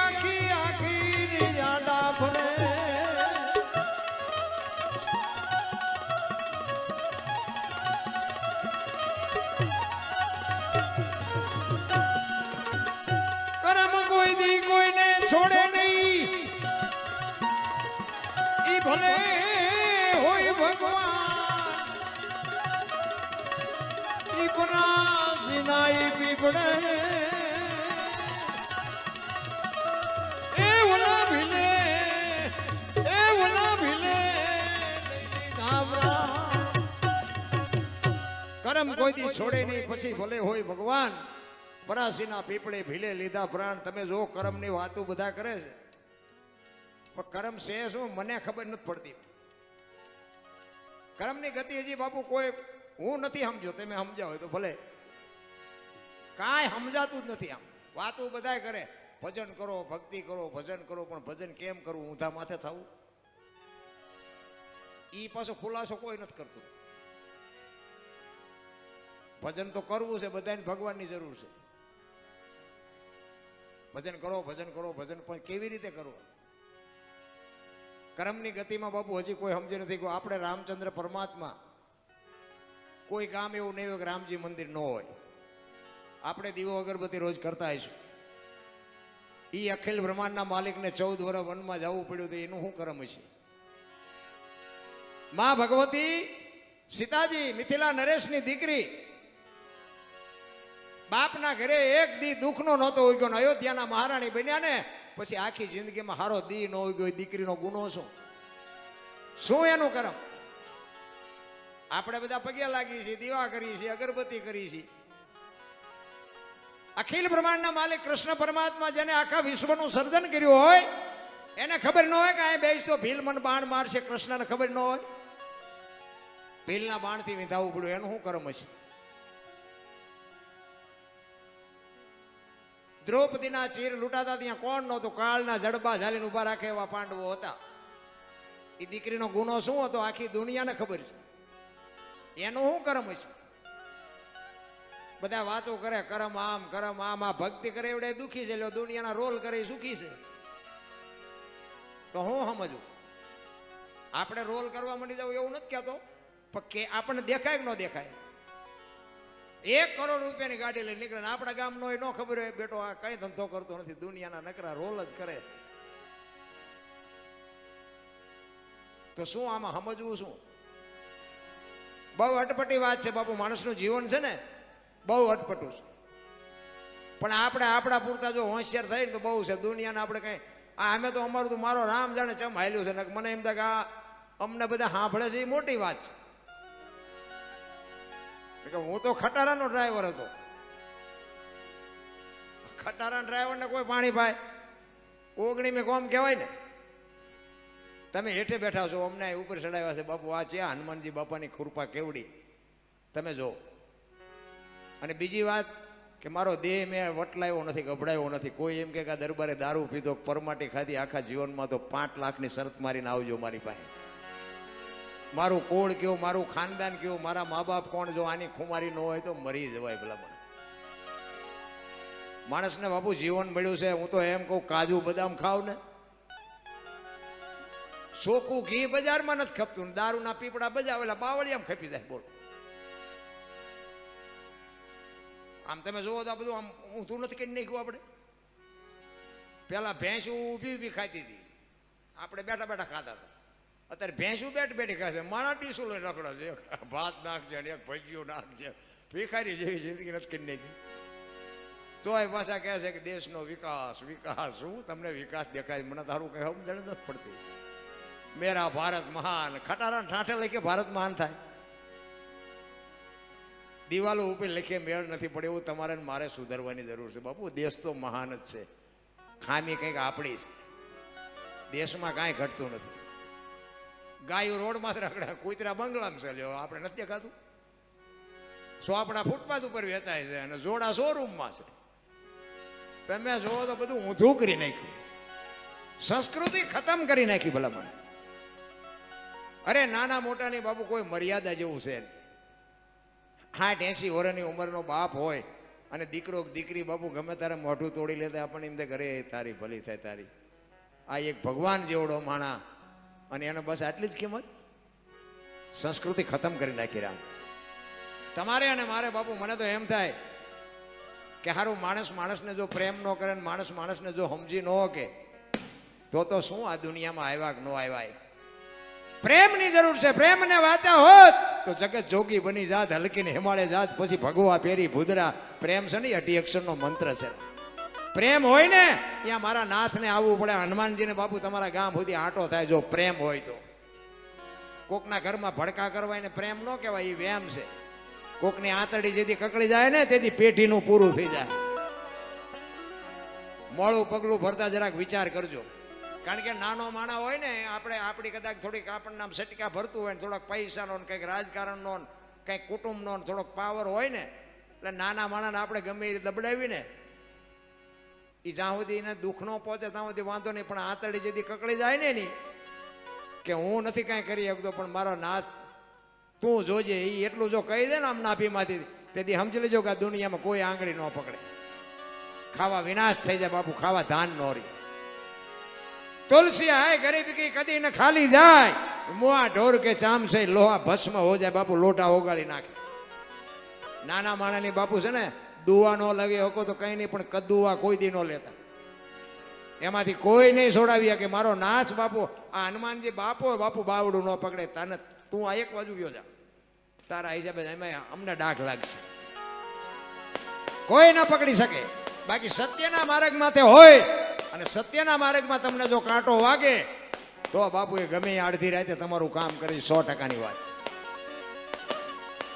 આખી આખી જાડા ફરે. કરમ કોઈ દી કોઈને છોડે નહીં, ઈ ભલે હોય ભગવાન. સિનાઈ પીપડે એ ઓલા ભીલે, એ ઓલા ભીલે કરમ કોઈ દી છોડે નહીં, પછી ભલે હોય ભગવાન. પરાસીના પીપળે ભીલે લીધા પ્રાણ. તમે જો કરમની વાતો બધા કરે છે, પણ કરમ છે શું મને ખબર નથી પડતી. કરમની ગતિ હજી બાપુ કોઈ હું નથી સમજો, તમે સમજ્યા હોય તો ભલે. કાંઈ સમજાતું જ નથી. આમ વાતો બધા કરે, ભજન કરો, ભક્તિ કરો, ભજન કરો, પણ ભજન કેમ કરવું? ઊંધા માથે થવું? ઈ પાછો ખુલાસો કોઈ નથી કરતું. ભજન તો કરવું છે, બધાને ભગવાનની જરૂર છે. ભજન કરો, ભજન કરો, ભજન પણ કેવી રીતે કરવું? કર્મની ગતિમાં બાપુ હજી કોઈ સમજે નથી. આપણે રામચંદ્ર પરમાત્મા, કોઈ ગામ એવું નહીં હોય કે રામજી મંદિર ન હોય. આપણે દીવો અગરબત્તી રોજ કરતા આવીશું. એ અખિલ બ્રહ્માંડના માલિકને 14 વર્ષ વનમાં જવું પડ્યું તો એનું શું કર્મ છે? માં ભગવતી સીતાજી મિથિલા નરેશની દીકરી, બાપના ઘરે એક દી દુઃખનો નહોતો ઉગ્યો ને અયોધ્યાના મહારાણી બન્યા ને પછી આખી જિંદગીમાં હારો દી ન ઉગ્યો. દીકરીનો ગુનો શું એનું કર્મ? આપણે બધા પગે લાગી છીએ, દીવા કરી છીએ, અગરબત્તી કરી છીએ, અખિલ બ્રહ્માંડના માલિક કૃષ્ણ પરમાત્મા જેને આખા વિશ્વનું સર્જન કર્યું હોય એને ખબર ન હોય કે આ બેસ તો ભીલ મન બાણ મારશે. કૃષ્ણને ખબર ન હોય ભીલના બાણથી વિંધાવવું પડ્યું, એનું શું કરમ હશે? દ્રૌપદીના ચીર લૂંટાતા ત્યાં કોણ નહોતું? કાળના જડબા ઝાલીને ઉભા રાખે એવા પાંડવો હતા. એ દીકરીનો ગુનો શું હતો આખી દુનિયાને ખબર છે. એનું શું કરમ હશે? બધા વાતો કરે કરમ આમ આ ભક્તિ કરે એવડે દુખી છે, દુનિયાના રોલ કરે સુખી છે. તો હું સમજવું આપણે રોલ કરવા માંડી જવું એવું નથી કહેતો, પણ કે આપણને દેખાય કે ન દેખાય? 1 કરોડ રૂપિયાની ગાડી લઈને નીકળે, આપણા ગામનો એ ન ખબર હોય બેટો આ કઈ ધંધો કરતો નથી, દુનિયાના નકરા રોલ જ કરે. તો શું આમાં સમજવું? શું બહુ અટપટી વાત છે બાપુ. માણસનું જીવન છે ને બહુ અટપટું છે, પણ આપણે આપણા પૂરતા જો હોશિયાર થાય ને તો બહુ છે. દુનિયાને આપણે કઈ અમે તો અમારું તો મારો રામ જાણે ચમ હાલ્યું છે ને મને એમ થાય કે આ અમને બધા સાંભળે છે એ મોટી વાત છે. હું તો ખટારાનો ડ્રાઈવર હતો. ખટારાના ડ્રાઈવરને કોઈ પાણી પાય ઓગણી મેં કોમ કહેવાય ને. તમે હેઠે બેઠા છો, અમને ઉપર ચડાવ્યા છે બાપુ. આ છે હનુમાનજી બાપાની કૃપા કેવડી તમે જો. અને બીજી વાત કે મારો દેહ મેં વટલાયો નથી, ગભડાયો નથી. કોઈ એમ કે દરબારે દારૂ પીધો પરમાટી ખાધી આખા જીવનમાં તો 5 લાખની શરત મારીને આવજો મારી પાસે. મારું કોળ કેવું, મારું ખાનદાન કેવું, મારા મા બાપ કોણ, જો આની ખુમારી ન હોય તો મરી જવાય ભલા. મને માણસને બાપુ જીવન મળ્યું છે. હું તો એમ કહું કાજુ બદામ ખાવ ને, ચોખ્ખું ઘી બજારમાં નથી ખપતું, દારૂના પીપડા બજાવેલા બાવળિયામાં ખપી જાય. બોલ આમ તમે જોવો તો આ બધું આમ ઊંધું નથી કરી નાખ્યું. આપણે પેલા ભેંસું ઊભી ખાતી હતી, આપણે બેઠા બેઠા ખાતા હતા. અત્યારે ભેંસું બેઠી ખાય છે. માણા ડીશું લઈને રખડો છે, એક ભાત નાખશે ને એક ભજીયો નાખશે. ભિખારી જેવી જિંદગી નથી કરી નાખી. તો એ પાછા કહે છે કે દેશનો વિકાસ વિકાસ. શું તમને વિકાસ દેખાય? મને તારું કઈ સમજણ નથી પડતી. મેરા ભારત મહાન, ખટારા ઠાઠે લખે ભારત મહાન થાય. દિવાલો ઉપર લખીએ મેળ નથી પડે. એવું તમારે મારે સુધારવાની જરૂર છે બાપુ. દેશ તો મહાન જ છે, ખામી કંઈક આપણી છે. દેશમાં કાંઈ ઘટતું નથી. ગાયો રોડમાં રખડા, કૂતરા બંગલામાં છે. લ્યો આપણે નથી દેખાતું? સોપડા ફૂટપાથ ઉપર વેચાય છે અને જોડા શોરૂમમાં છે. તમે જોવો તો બધું ઊંધું કરી નાખ્યું, સંસ્કૃતિ ખતમ કરી નાખી ભલા મને. અરે નાના મોટાની બાપુ કોઈ મર્યાદા જેવું છે. 60-80 વર્ષની ઉંમરનો બાપ હોય અને દીકરો દીકરી બાપુ ગમે ત્યારે મોઢું તોડી લેતા આપણને એમ ઘરે તારી ભલી થાય તારી. આ એક ભગવાન જેવડો માણા અને એને બસ આટલી જ કિંમત. સંસ્કૃતિ ખતમ કરી નાખી રામ. તમારે અને મારે બાપુ મને તો એમ થાય કે હારું માણસ માણસને જો પ્રેમ ન કરે, માણસ માણસને જો સમજી ન કે તો શું આ દુનિયામાં આવ્યા કે ન આવ્યા. પ્રેમની જરૂર છે. પ્રેમને વાંચા હોત તો જગત જોગી બની જાત, હલકીને હિમાલય જાત, પછી ભગવા પેરી ભૂદરા. પ્રેમ છે ને 8 અક્ષરનો મંત્ર છે. પ્રેમ હોય ને ત્યાં મારા નાથને આવવું પડે. હનુમાનજીને બાપુ તમારા ગામ સુધી આંટો થાય જો પ્રેમ હોય તો. કોકના ઘરમાં ભડકા કરવા એને પ્રેમ ન કહેવાય, એ વ્યામ છે. કોકની આંતરડી જેથી કકડી જાય ને તેથી પેઢીનું પૂરું થઈ જાય. મોડું પગલું ભરતા જરાક વિચાર કરજો. કારણ કે નાનો માણા હોય ને, આપણે આપણી કદાચ થોડીક આપણને સટકા ભરતું હોય ને, થોડાક પૈસાનો ને કંઈક રાજકારણનો કંઈક કુટુંબનો થોડોક પાવર હોય ને, એટલે નાના માણાને આપણે ગમે એ દબડાવીને એ જ્યાં સુધી એને દુઃખ ન પહોંચે ત્યાં સુધી વાંધો નહીં. પણ આંતરડી જેથી કકડી જાય ને એની કે હું નથી કાંઈ કરી શકતો પણ મારો નાથ તું જોજે, એ એટલું જો કહી દે ને આમ નાભીમાંથી, તેથી સમજી લેજો કે આ દુનિયામાં કોઈ આંગળી ન પકડે. ખાવા વિનાશ થઈ જાય બાપુ, ખાવા ધાન ન રહી. તુલસી હાય ગરીબ કી કદી ન ખાલી જાય, મુઆ ઢોર કે ચામ છે લોહા ભસ્મ હો જાય. બાપુ લોટા ઓગાળી નાખે. નાના માણાની બાપુ છે ને દુવા ન લગે હકો તો કઈ નહીં, પણ કદુવા કોઈ દી ન લેતા. એમાંથી કોઈ નહીં છોડાવી કે મારો નાશ બાપુ. આ હનુમાનજી બાપુ બાપુ બાવડું ન પકડે. તને તું આ એક બાજુ ગયો જા, તારા હિસાબે એમાં અમને ડાઘ લાગશે. કોઈ ન પકડી શકે. બાકી સત્યના માર્ગમાં તે હોય અને સત્યના માર્ગમાં તમને જો કાંટો વાગે તો બાપુ એ ગમે અડધી રાતે તમારું કામ કરી 100%ની વાત છે.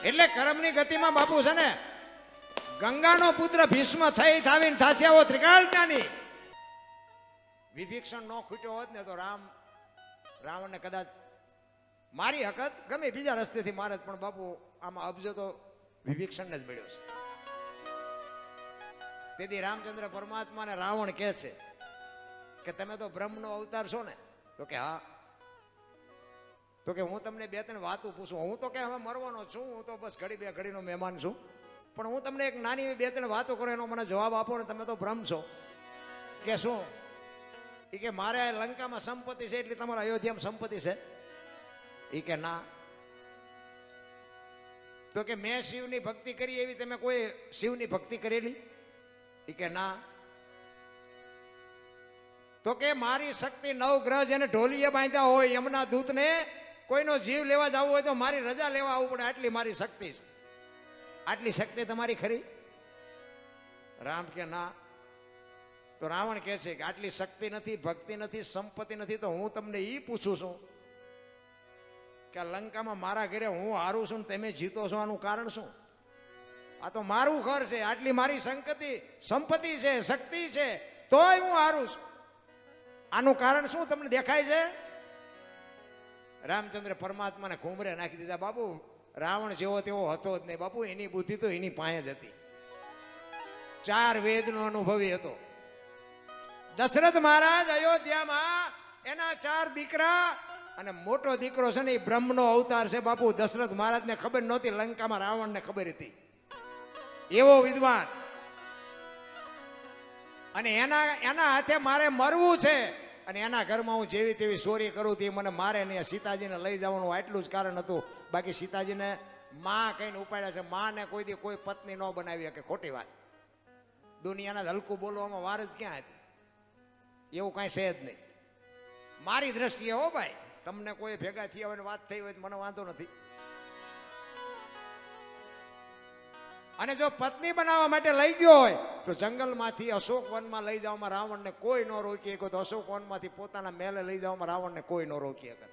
એટલે કર્મની ગતિમાં બાપુ છે ને ગંગાનો પુત્ર ભીષ્મ થઈ થાવીને થાશે આવો ત્રિકાળ જ્ઞાની. વિભીક્ષણ નો ખૂટ્યો હોત ને તો રાવણને કદાચ મારી હકત ગમે બીજા રસ્તેથી મારે, પણ બાપુ આમાં અબજો તો વિભીક્ષણને જ મળ્યો છે. તેથી રામચંદ્ર પરમાત્માને રાવણ કહે છે કે તમે તો બ્રહ્મનો અવતાર છો ને? તો કે હા. તો કે હું તમને બે ત્રણ વાતો પૂછું. હું તો કે હવે મરવાનો છું, હું તો બસ ઘડી બે ઘડીનો મહેમાન છું, પણ હું તમને એક નાની બે ત્રણ વાતો કરું, એનો મને જવાબ આપો ને. તમે તો બ્રહ્મ છો. કે શું? એ કે મારે લંકામાં સંપત્તિ છે એટલે તમારા અયોધ્યામાં સંપત્તિ છે? એ કે ના. તો કે મેં શિવની ભક્તિ કરી એવી તમે કોઈ શિવની ભક્તિ કરેલી? એ કે ના. તો કે મારી શક્તિ 9 ગ્રહ જેને ઢોલીએ બાંધ્યા હોય, યમના દૂતને કોઈનો જીવ લેવા જવું હોય તો મારી રજા લેવા આવવું પડે, આટલી મારી શક્તિ છે. આટલી શક્તિ તમારી ખરી? રામ કે ના. તો રાવણ કહે છે કે આટલી શક્તિ નથી, ભક્તિ નથી, સંપત્તિ નથી, તો હું તમને એ પૂછું છું કે લંકામાં મારા ઘરે હું હારું છું ને તમે જીતો છો, આનું કારણ શું? આ તો મારું ઘર છે, આટલી મારી સંપત્તિ છે, શક્તિ છે, તોય હું હારું છું. આનું કારણ શું તમને દેખાય છે? રામચંદ્ર પરમાત્માને ઘૂમરે નાખી દીધા. બાપુ રાવણ જેવો તેવો હતો જ નહીં બાપુ, એની બુદ્ધિ તો એની પાસે જ હતી. 4 વેદનો અનુભવી હતો. દશરથ મહારાજ અયોધ્યામાં એના 4 દીકરા અને મોટો દીકરો છે ને એ બ્રહ્મનો અવતાર છે બાપુ. દશરથ મહારાજને ખબર નહોતી, લંકામાં રાવણને ખબર હતી. એવો વિદ્વાન. અને એના હાથે મારે મરવું છે, અને એના ઘરમાં હું જેવી તેવી ચોરી કરું તે મને મારે નહીં. સીતાજીને લઈ જવાનું આટલું જ કારણ હતું. બાકી સીતાજીને માં કઈને ઉપાડ્યા છે. માને કોઈ દી કોઈ પત્ની ન બનાવી શકે, ખોટી વાત. દુનિયાના હલકું બોલવામાં વાર જ ક્યાં હતી? એવું કાંઈ છે જ નહીં મારી દ્રષ્ટિએ. હો ભાઈ, તમને કોઈ ભેગા થયા હોય વાત થઈ હોય મને વાંધો નથી. અને જો પત્ની બનાવવા માટે લઈ ગયો હોય તો જંગલમાંથી અશોક વનમાં લઈ જવામાં રાવણને કોઈ ન રોકી શકે. તો અશોક વનમાંથી પોતાના મહેલે લઈ જવામાં રાવણને કોઈ ન રોકી શકે.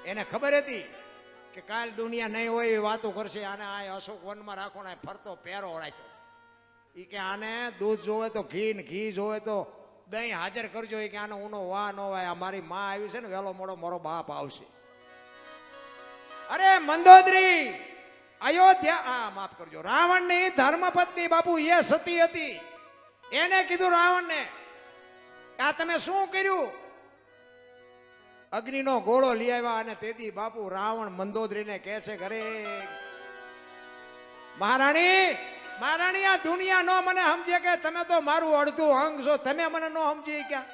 એને ખબર હતી કે કાલ દુનિયા નહીં હોય એવી વાતો કરશે. આને આ અશોક વનમાં રાખો ને ફરતો પહેરો રાખ્યો. એ કે આને દૂધ જોવે તો ઘી ને ઘી જોવે તો દહીં હાજર કરજો. એ કે આને ઊનો વાહ ન વાય. આ મારી માં આવી છે ને, વહેલો મોડો મારો બાપ આવશે. અરે મંદોદરી અયોધ્યા, માફ કરજો, રાવણની ધર્મપત્ની બાપુ એ સતી હતી. એને કીધું રાવણને, આ તમે શું કર્યું? અગ્નિનો ગોળો લઈ આવ્યા. અને તેથી બાપુ રાવણ મંદોદરીને કહે છે, ઘરે મહારાણી આ દુનિયા નો મને સમજે કે તમે તો મારું અડધું અંગ છો, તમે મને નો સમજી ક્યાં?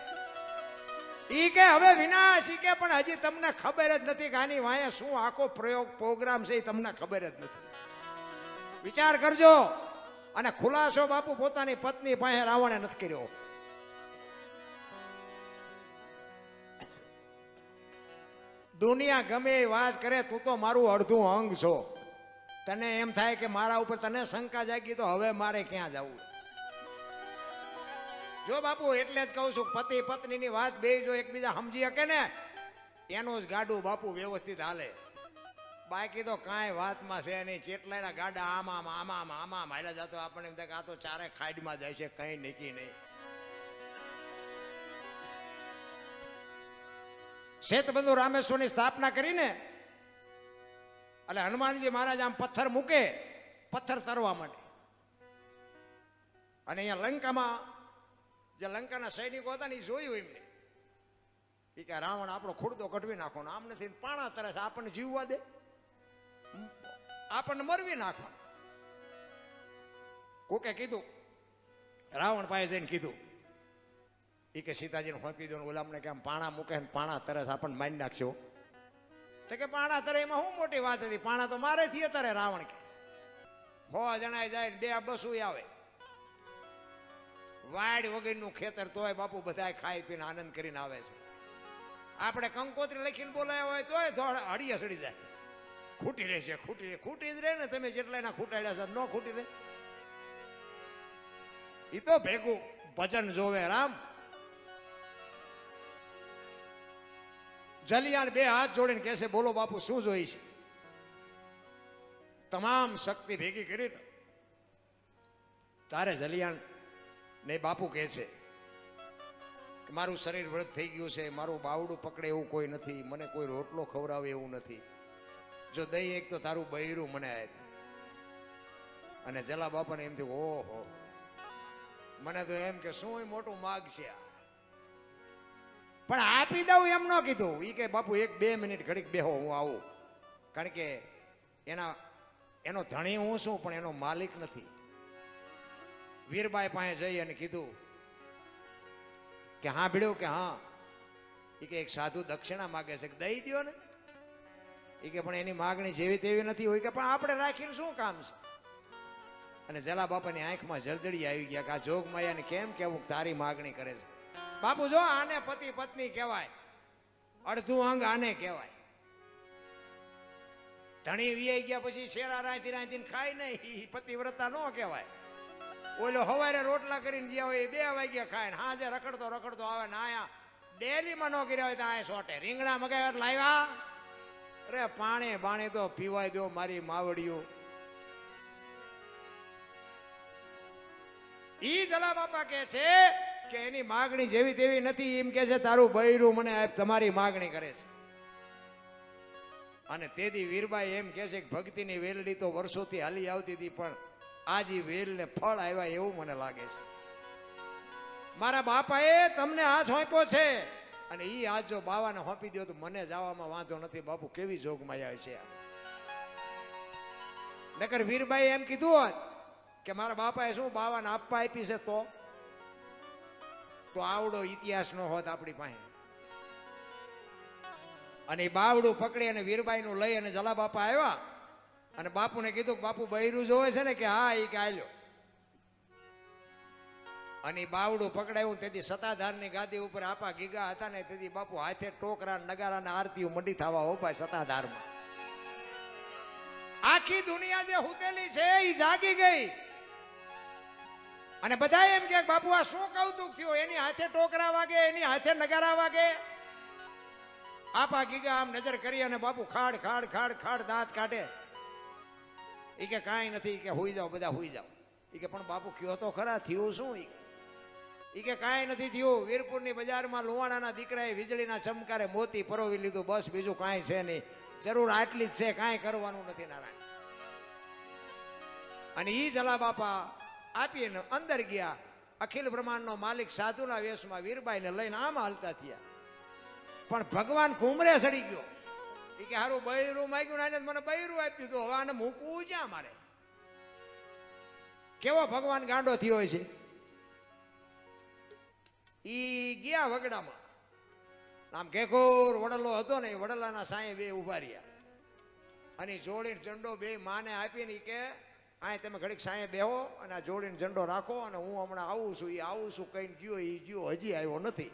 ઈ કે હવે વિનાશ. ઈ કે પણ હજી તમને ખબર જ નથી કે આની વાંહે શું આખો પ્રોગ્રામ છે, એ તમને ખબર જ નથી. વિચાર કરજો. અને ખુલાસો બાપુ પોતાની પત્ની પાસે રાવણે નથી કર્યો. દુનિયા ગમે એ વાત કરે, તું તો મારું અડધું અંગ છો. તને એમ થાય કે મારા ઉપર તને શંકા જાગી તો હવે મારે ક્યાં જવું? જો બાપુ એટલે જ કહું છું, પતિ પત્નીની વાત બે જો એકબીજા સમજી શકે ને એનું જ ગાડું બાપુ વ્યવસ્થિત હાલે. બાકી તો કાંઈ વાતમાં છે નહીં. ચેટલાના ગાડા આમાં હાલ્યા જતો આપણને એમ થાય કે આ તો ચારે ખાડીમાં જાય છે, કઈ નીકી નહીં. શેતબંધુ રામેશ્વરની સ્થાપના કરીને એટલે હનુમાનજી મહારાજ આમ પથ્થર મૂકે, પથ્થર તરવા માટે. અને અહીંયા લંકામાં જે લંકાના સૈનિકો હતા ને એ જોયું એમને. એ કે રાવણ આપણો ખુરદો કઢવી નાખો, આમ નથી પાણા તરે છે, આપણને જીવવા દે, આપણને મરવી નાખવા. કોકે કીધું, રાવણ પાસે જઈને કીધું, એ કે સીતાજીને ફોંપી દો, ઓલામને કે આમ પાણા મૂકે ને પાણા તરસ આપણને મારી નાખશો. તો કે પાણા તરે એમાં શું મોટી વાત હતી? પાણા તો મારે થી તરે. રાવણ કે 100 જણાય જાય, 2 બસું આવે. વાડ વગરનું ખેતર તોય બાપુ બધા ખાઈ પીને આનંદ કરીને આવે છે. આપણે કંકોત્રી લખીને બોલાયા હોય તોય હળીએ સડી જાય. ખૂટી રહેશે, ખૂટી જ રહે ને. તમે જેટલા એના ખૂટાડ્યા છે ન ખૂટી રહે. એ તો ભેગું ભજન જોવે. રામ જલિયાણ 2 હાથ જોડીને કહેશે, બોલો બાપુ શું જોઈ છે? તમામ શક્તિ ભેગી કરી તારે જલિયાણ ને બાપુ કહે છે કે મારું શરીર વ્રત થઈ ગયું છે, મારું બાવડું પકડે એવું કોઈ નથી, મને કોઈ રોટલો ખવડાવે એવું નથી, જો દઈ એક તો તારું બૈરું મને આપ. અને જલા બાપાને એમ થયું ઓહો, મને તો એમ કે શું મોટું માગ છે આ, પણ આપી દઉં એમ ન કીધું. એ કે બાપુ 1-2 મિનિટ ઘડીક બેહો, હું આવું. કારણ કે એનો ધણી હું શું, પણ એનો માલિક નથી. વીરબાઈ પાસે જઈ અને કીધું કે હા ભીડ્યું કે હા. એ કે એક સાધુ દક્ષિણા માગે છે, દઈ દો ને. એ કે પણ એની માગણી જેવી તેવી નથી હોય. કે પણ આપણે રાખીને શું કામ છે. અને જલા બાપાની આંખમાં જળજળી આવી ગયા કે આ જોગ માયાને કેમ કેવું તારી માગણી કરે છે. બાપુ જો આને પતિ પત્ની કહેવાય, અડધું અંગ આને કહેવાય. ધણી વિયાઈ ગયા પછી શેરા રાંધી ખાય નહીં, પતિવ્રતા ન કહેવાય. ઓલો હવારે રોટલા કરીને જ્યાં હોય 2 વાગ્યા ખાય, હાજે રખડતો આવે ને આયા ડેલીમાં ન કર્યા હોય તો આ સોટે રીંગણા મગાવ્યા લાવ્યા. અરે પાણી બાણી તો પીવાય દો મારી માવડિયું. ઈ જલા બાપા કે છે કે એની માગણી જેવી તેવી નથી. એમ કે છે તારું બૈરું મને તમારી માગણી કરે છે. અને તેથી વીરબાઈ એમ કે છે કે ભક્તિની વેલડી તો વર્ષોથી હાલી આવતી હતી, પણ આજ વેલને ફળ આવ્યા એવું મને લાગે છે. મારા બાપાએ તમને હાથ સોંપ્યો છે, અને ઈ હાથ જો બાવાને સોંપી દો તો મને જવામાં વાંધો નથી. બાપુ કેવી જોગમાયા છે. નકર વીરબાઈ એમ કીધું હોત કે મારા બાપાએ શું બાવાને આપવા આપી છે, તો આવડો ઇતિહાસ નો હોત આપણી પાસે. અને બાવડું પકડી અને વીરબાઈ નું લઈ અને જલા બાપા આવ્યા અને બાપુને કીધું કે બાપુ બૈરું જોવે છે ને, કે હા. એ કે આલ્યો. અને બાવડું પકડાયું. તેથી સતાધારની ગાદી ઉપર આપા ગીગા હતા ને, તેથી બાપુ હાથે ટોકરા નગારા ને આરતીઓ મંડી થવા ઉભા સતાધારમાં. આખી દુનિયા જે હુતેલી છે એ જાગી ગઈ. અને બધા એમ કે બાપુ આ શું કૌતુક થયું, એની હાથે ટોકરા વાગે, એની હાથે નગારા વાગે. આપા ગીગા આમ નજર કરી અને બાપુ ખાડ ખાડ ખાડ ખાડ દાંત કાઢે. એ કે કાંઈ નથી, કે હુઈ જાઓ, બધા હુઈ જાઓ. એ કે પણ બાપુ કયો તો ખરા, થયું શું? એ કે કાંઈ નથી થયું. વીરપુરની બજારમાં લુવાણાના દીકરાએ વીજળીના ચમકારે મોતી પરોવી લીધું, બસ બીજું કાંઈ છે નહીં. જરૂર આટલી જ છે, કાંઈ કરવાનું નથી નારાયણ. અને ઈ જલા બાપા આપીને અંદર ગયા. અખિલ બ્રહ્માંડનો માલિક સાધુના વેશમાં વીરબાઈને લઈને આમ હાલતા થયા. પણ ભગવાન ઘુમરે સડી ગયો. એ કે હારું બૈરું માગ્યું ને મને બૈરું આપી દીધું, હવે આને મૂકવું ક્યાં મારે? કેવો ભગવાન ગાંડો થયો હોય છે. ઈ ગયા વગડામાં. આમ ઘેઘોર વડલો હતો ને, એ વડલાના સાંયે 2 ઉભા રહ્યા. અને જોડીને ઝંડો 2 માને આપીને કે આ તમે ઘડીક સાંયે બેહો અને આ જોડીને ઝંડો રાખો, અને હું હમણાં આવું છું. એ આવું છું કઈ ગયો, એ ગયો હજી આવ્યો નથી.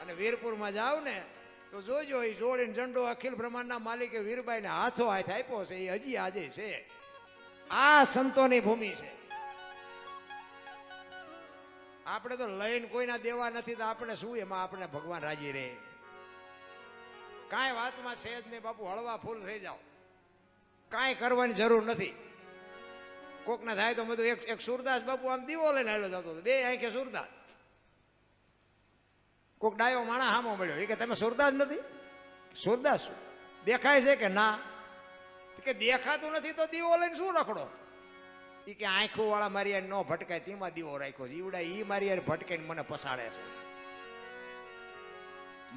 અને વીરપુરમાં જાવ ને તો જોજો, એ જોડીને ઝંડો અખિલ બ્રહ્માંડના માલિકે વીરબાઈને હાથો હાથ આપ્યો છે. એ હજી આજે છે. આ સંતોની ભૂમિ છે. આપણે તો લઈને કોઈના દેવા નથી, તો આપણે શું એમાં આપણે ભગવાન રાજી રહે? કાંઈ વાતમાં છે જ નહીં બાપુ. હળવા ફૂલ થઈ જાઓ, કાંઈ કરવાની જરૂર નથી. કોકના થાય તો બધું એક સુરદાસ બાપુ આમ દીવો લઈને આવેલો જતો હતો, 2 આંખે સુરદાસ. કોક ડાયો માણા હામો મળ્યો. એ કે તમે સુરદાસ નથી? સુરદાસ દેખાય છે કે ના? કે દેખાતું નથી તો દીવો લઈને શું રખડો? એ કે આંખું વાળા મારી યાર ન ભટકાય તેમાં દીવો રાખ્યો છે. ઈવડા ઈ મારી યાર ભટકાઈને મને પસાડે છે.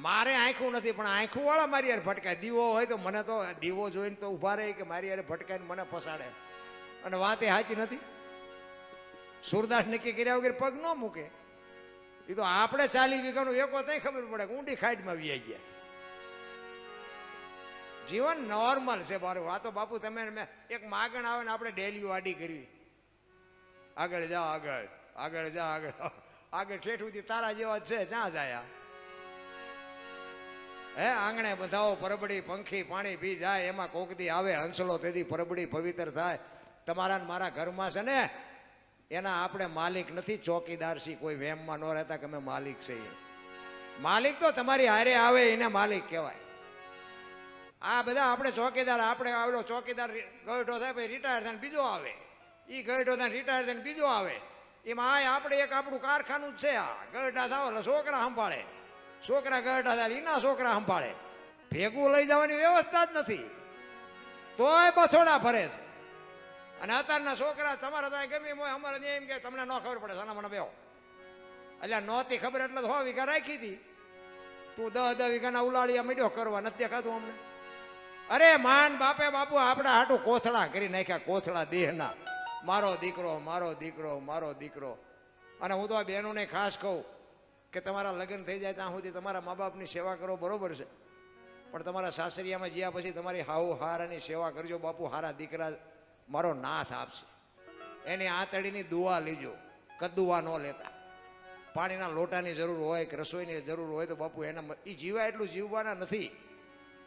મારે આંખું નથી, પણ આંખું વાળા મારી યાર ભટકાય. દીવો હોય તો મને તો દીવો જોઈને તો ઉભા રહે કે મારી યાર ભટકાઈને મને પસાડે. અને વાત એ સાચી નથી. સુરદાસ નક્કી કર્યા વગર પગ ન મૂકે. એ તો આપણે 40 વીઘાનું એકો ત્યાં ખબર પડે કે ઊંડી ખાઈડમાં વ્યાઈ ગયા. જીવન નોર્મલ છે મારું. આ તો બાપુ તમે એક માગણ આવે ને આપણે ડેલી વાડી કરવી. આગળ જા, આગળ આગળ જા, આગળ આગળ ઠેઠ સુધી તારા જેવા છે, જ્યાં જાય. હે આંગણે બધાઓ પરબડી પંખી પાણી પી જાય, એમાં કોકદી આવે હંસલો, તેથી પરબડી પવિત્ર થાય. તમારા મારા ઘરમાં છે ને, એના આપણે માલિક નથી, ચોકીદાર છીએ. કોઈ વેમમાં ન રહેતા કે અમે માલિક છીએ. માલિક તો તમારી હારે આવે એને માલિક કહેવાય. આ બધા આપણે ચોકીદાર. આપણે આવેલો ચોકીદાર ગઢો થાય પછી રિટાયર થાય, બીજો આવે. એ ગઢો ત્યાં રિટાયર થઈને બીજો આવે. એમાં આપણે એક આપણું કારખાનું જ છે. આ ગઢા થાવ એટલે છોકરા સંભાળે, છોકરા ગઢા થાય એના છોકરા સંભાળે. ભેગું લઈ જવાની વ્યવસ્થા જ નથી, તોય બસોડા ફરે છે. અને અત્યારના છોકરા તમારે તો ગમે હોય, અમારે એમ કે તમને ન ખબર પડે સાના મને બેહો. એટલે નહોતી ખબર એટલે 100 વીઘા રાખી હતી, તું 10 વીઘાના ઉલાળિયા મીડ્યો કરવા, નથી દેખાતું અમને? અરે માન બાપે બાપુ આપણા હાટું કોથળા કરી નાખ્યા, કોથળા દેહના. મારો દીકરો, મારો દીકરો, મારો દીકરો. અને હું તો આ બહેનોને ખાસ કહું કે તમારા લગ્ન થઈ જાય ત્યાં સુધી તમારા મા બાપની સેવા કરો, બરોબર છે, પણ તમારા સાસરિયામાં જ્યાં પછી તમારી હાઉ હારાની સેવા કરજો. બાપુ હારા દીકરા મારો નાથ આપશે, એની આંતળીની દુઆ લીજો, કદુઆ ન લેતા. પાણીના લોટાની જરૂર હોય કે રસોઈની જરૂર હોય તો બાપુ એના એ જીવાય એટલું જીવવાના નથી,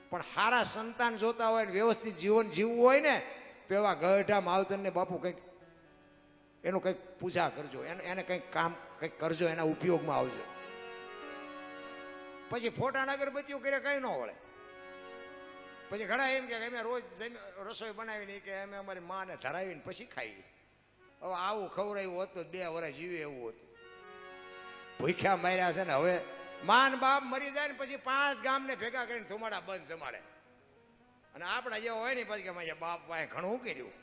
પણ સારા સંતાન જોતા હોય ને વ્યવસ્થિત જીવન જીવવું હોય ને તો એવા ગઢા માવતરને બાપુ કંઈક એનું કંઈક પૂજા કરજો, એને કંઈક કામ કંઈક કરજો, એના ઉપયોગમાં આવજો. પછી ફોટા અગરબત્તીઓ કરે કંઈ ન વળે. પછી ઘણા એમ કે અમે રોજ રસોઈ બનાવીને કે અમે અમારી માને ધરાવીને પછી ખાઈએ. હવે આવું ખવડાવ્યું હોત તો 2 વર્ષ જીવે એવું હતું. ભૂખ્યા માર્યા છે ને હવે માન બાપ મરી જાય ને પછી 5 ગામને ભેગા કરીને ધુમાડા બંધ જમાડે. અને આપણા જેવો હોય ને પછી કે બાપ વાય ઘણું કર્યું,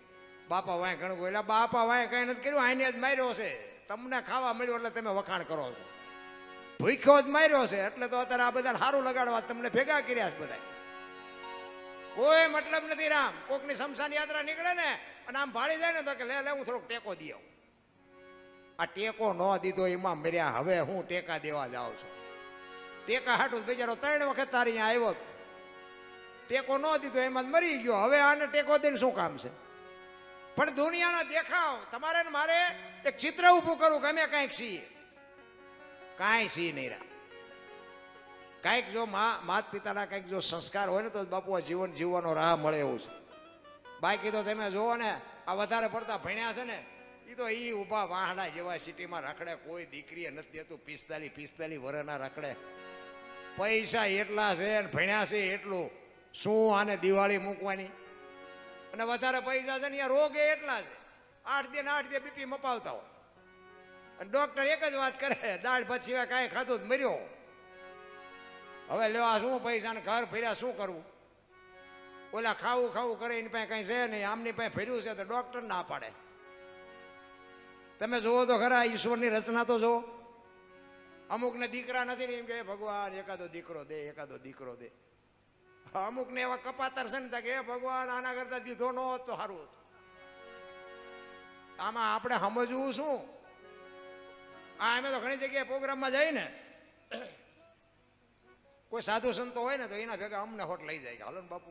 બાપા વાય ઘણું કર્યું. એટલે બાપા વાય કઈ નથી કર્યું, આને જ માર્યો છે. તમને ખાવા મળ્યું એટલે તમે વખાણ કરો છો. ભૂખ્યો જ માર્યો છે એટલે તો અત્યારે આ બધા સારું લગાડવા તમને ભેગા કર્યા છે બધા. કોઈ મતલબ નથી. રામ કોકની શમશાન યાત્રા નીકળે ને અને આમ ભાળી જાય ને તો કે લે હું થોડોક ટેકો દઈ આવું. આ ટેકો ન દીધો એમાં મર્યા, હવે હું ટેકા દેવા જાઉં છું. ટેકા હાટું બિચારો 3 વખત તારી અહીંયા આવ્યો, ટેકો ન દીધો એમાં મરી ગયો. હવે આને ટેકો દઈને શું કામ છે? પણ દુનિયાનો દેખાવ તમારે ને મારે એક ચિત્ર ઊભું કરવું કે અમે કાંઈક છીએ, કાંઈ છીએ નહીં. રા કાંઈક જો માત પિતાના કંઈક જો સંસ્કાર હોય ને તો બાપુ આ જીવન જીવવાનો રાહ મળે એવું છે. બાકી તો તમે જુઓ ને આ વધારે પડતા ભણ્યા છે ને એ તો એ ઊભા વાહડા જેવા સિટીમાં રખડે, કોઈ દીકરીએ નથી દેતું. 45 વર્ષના રખડે. પૈસા એટલા છે ને ભણ્યા છે એટલું, શું આને દિવાળી મૂકવાની? અને વધારે પૈસા છે ને અહીંયા રોગ એટલા છે, 8 દે 8 દે બીપી મપાવતા હોય. અને ડોક્ટર એક જ વાત કરે, દાળ ભાત સિવાય કાંઈ ખાધું જ મર્યો. હવે લેવા શું પૈસા ને ઘર ફર્યા શું કરવું? ઓલા ખાવું ખાવું કરે એની પાસે કઈ છે નહીં, આમની પાસે ફર્યું છે તો ડોક્ટર ના પાડે. તમે જુઓ તો ખરા ઈશ્વરની રચના તો જુઓ. અમુકને દીકરા નથી ને એમ કે ભગવાન એકાદો દીકરો દે, એકાદો દીકરો દે. અમુકને એવા કપાતર છે ને કે ભગવાન આના કરતા દીધો ન હોત તો સારું હતું. આમાં આપણે સમજવું શું? અમે તો ઘણી જગ્યાએ પ્રોગ્રામમાં જઈએ ને, કોઈ સાધુ સંતો હોય ને તો એના ભેગા અમને હોટ લઈ જાય કે હાલો ને બાપુ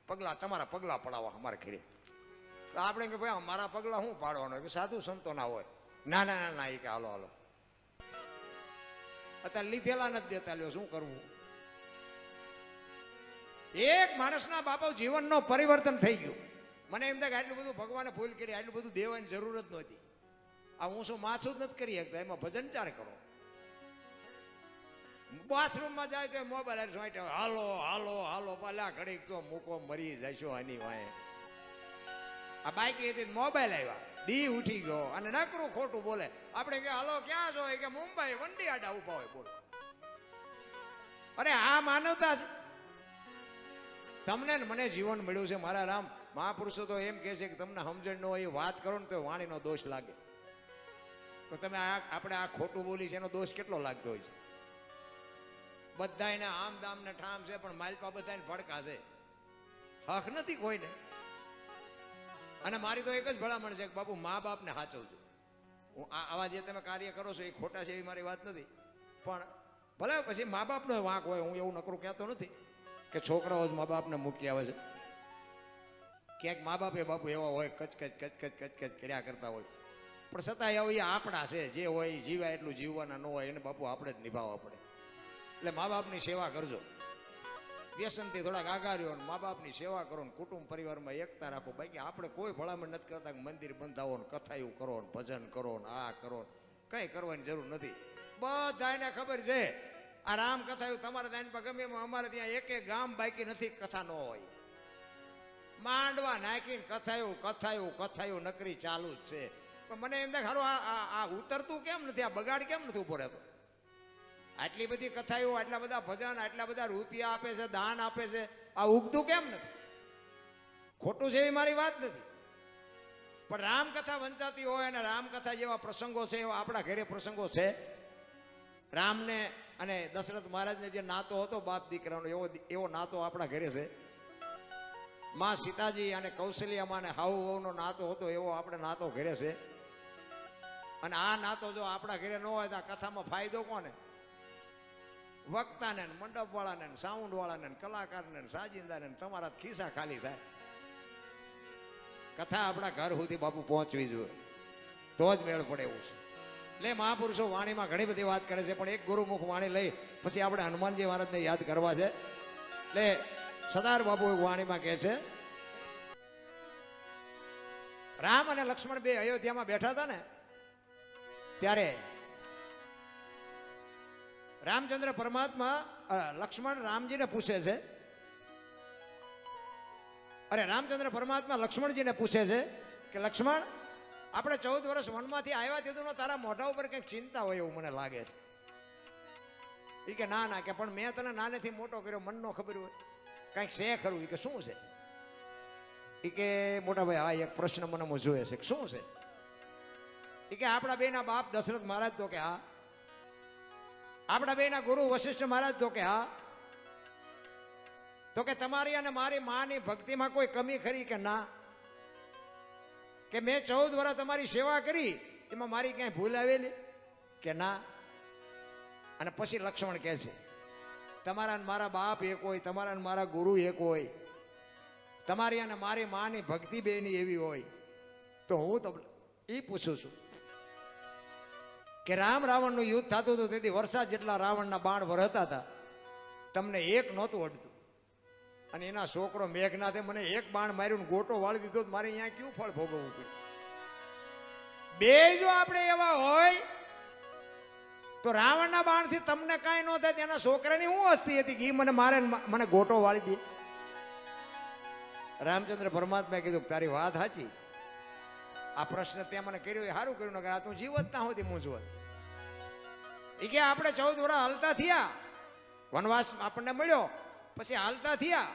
પગલા તમારા પગલા પડાવવા અમારે ઘરે. તો આપણે કે ભાઈ અમારા પગલા શું પાડવાનો? કે સાધુ સંતો ના હોય. ના ના ના ના એ કે હાલો હાલો. અત્યારે લીધેલા નથી દેતા, લ્યો શું કરવું? એક માણસના બાપા જીવનનો પરિવર્તન થઈ ગયું. મને એમ થાય કે આટલું બધું ભગવાને ભૂલ કરી, આટલું બધું દેવાની જરૂર જ નહોતી. આ હું શું માછું જ નથી કરી શકતા, એમાં ભજન ચાર કરો. બાથરૂમમાં જાય તો મોબાઈલ હાલો હાલો હાલો પાલા ઘડીક તો મૂકો મરી જશો આની વાય. આ બાઈક હતી મોબાઈલ આવ્યા, દી ઉઠી ગયો અને નકરું ખોટું બોલે. આપણે કે હાલો ક્યાં છો? કે મુંબઈ વંડી આડા ઉભા હોય. બોલો, અરે આ માનવતા છે? તમને ને મને જીવન મળ્યું છે મારા રામ. મહાપુરુષો તો એમ કહે છે કે તમને સમજણ ન હોય એ વાત કરો ને તો વાણીનો દોષ લાગે. તો તમે આપણે આ ખોટું બોલી છે એનો દોષ કેટલો લાગતો હોય છે? બધાને આમ દામ ને ઠામ છે પણ માલપા બધાને ભડકા છે, હક નથી કોઈને. અને મારી તો એક જ ભલામણ છે કે બાપુ મા બાપને સાચવજો. હું આવા જે તમે કાર્ય કરો છો એ ખોટા છે એવી મારી વાત નથી, પણ ભલે પછી મા બાપનો વાંક હોય. હું એવું નકરું કહેતો નથી કે છોકરાઓ જ મા બાપને મૂકી આવે છે. ક્યાંક મા બાપે બાપુ એવા હોય કચકચ કચકચ કચકચ કર્યા કરતા હોય, પણ છતાં એવું એ આપણા છે. જે હોય એ જીવાય એટલું જીવવાના ન હોય એને બાપુ આપણે જ નિભાવવા પડે. એટલે મા બાપની સેવા કરજો. વ્યસનથી થોડાક આગાર્યો ને મા બાપની સેવા કરો ને કુટુંબ પરિવારમાં એકતા રાખો. બાકી આપણે કોઈ ભલામણ નથી કરતા કે મંદિર બંધાવો ને કથાયું કરો ને ભજન કરો ને આ કરો ને કંઈ કરવાની જરૂર નથી. બધાને ખબર છે આ રામ કથાયું તમારે ત્યાં ગમે એમાં અમારે ત્યાં એક ગામ બાકી નથી કથા ન હોય. માંડવા નાખીને કથાયું નકરી ચાલુ જ છે. પણ મને એમ થાય આ ઉતરતું કેમ નથી, આ બગાડ કેમ નથી ઉભો રહેતો? આટલી બધી કથાઓ, આટલા બધા ભજન, આટલા બધા રૂપિયા આપે છે, દાન આપે છે, આ ઉગતું કેમ નથી? ખોટું છે એવી મારી વાત નથી, પણ રામકથા વંચાતી હોય અને રામકથા જેવા પ્રસંગો છે એવા આપણા ઘરે પ્રસંગો છે. રામને અને દશરથ મહારાજને જે નાતો હતો બાપ દીકરાનો, એવો નાતો આપણા ઘરે છે. માં સીતાજી અને કૌશલ્યામાં અને હાઉ વહુનો નાતો હતો એવો આપણે નાતો ઘરે છે. અને આ નાતો જો આપણા ઘરે ન હોય તો આ કથામાં ફાયદો કોને? વક્તાને, મંડપ વાળાને, સાઉન્ડ વાળાને, કલાકારને, સાજિંદાને, તમારા ખિસ્સા ખાલી થાય. કથા આપણા ઘર સુધી બાપુ પહોંચવી જોઈએ, તો જ મેળ પડે એવું છે. એટલે મહાપુરુષો વાણીમાં ઘણી બધી વાત કરે છે, પણ એક ગુરુમુખ વાણી લઈ પછી આપણે હનુમાનજી મહારાજને યાદ કરવા છે. એટલે સરદાર બાપુ વાણીમાં કહે છે, રામ અને લક્ષ્મણ બે અયોધ્યામાં બેઠા હતા ને, ત્યારે રામચંદ્ર પરમાત્મા લક્ષ્મણ રામજીને પૂછે છે, રામચંદ્ર પરમાત્મા લક્ષ્મણજીને પૂછે છે કે લક્ષ્મણ, આપણે 14 વર્ષ વનમાંથી આવ્યા તેદુનો તારા મોઢા ઉપર કંઈક ચિંતા હોય એવું મને લાગે છે. એ કે ના કે પણ મેં તને નાનેથી મોટો કર્યો, મન નો ખબર હોય કંઈક છે ખરું? એ કે શું છે? એ કે મોટા ભાઈ આ એક પ્રશ્ન મને મૂંઝવે છે, શું છે? એ કે આપણા બેના બાપ દશરથ મહારાજ તો કે હા, આપણા બેના ગુરુ વશિષ્ઠ મહારાજ તો કે હા, તો કે તમારી અને મારી માની ભક્તિમાં કોઈ કમી ખરી કે ના? કે મેં 14 વર્ષ તમારી સેવા કરી, એમાં મારી ક્યાંય ભૂલ આવેલી કે ના? અને પછી લક્ષ્મણ કહે છે, તમારા અને મારા બાપ એક હોય, તમારા અને મારા ગુરુ એક હોય, તમારી અને મારી માની ભક્તિ બેની એવી હોય, તો હું તમને એ પૂછું છું કે રામ રાવણનું યુદ્ધ થતું હતું, તેથી વરસાદ જેટલા રાવણના બાણ વરસતા હતા, તમને એક નહોતું અડતું. અને એના છોકરો મેઘનાથે મને એક બાણ માર્યું, ગોટો વાળી દીધો, મારે અહીંયા ક્યું ફળ ભોગવવું પડ્યું? બે જો આપણે એવા હોય તો રાવણના બાણથી તમને કાંઈ ન થાય, તેના છોકરાની હું હસ્તી હતી કે મને મારે મને ગોટો વાળી દે? રામચંદ્ર પરમાત્માએ કીધું તારી વાત સાચી, આ પ્રશ્ન તે મને કર્યો એ સારું કર્યું, આ તું જીવત ના હોતી મૂંઝવત. એ કે આપણે 14 વર્ષ હાલતા થયા, વનવાસ આપણને મળ્યો, પછી હાલતા થયા.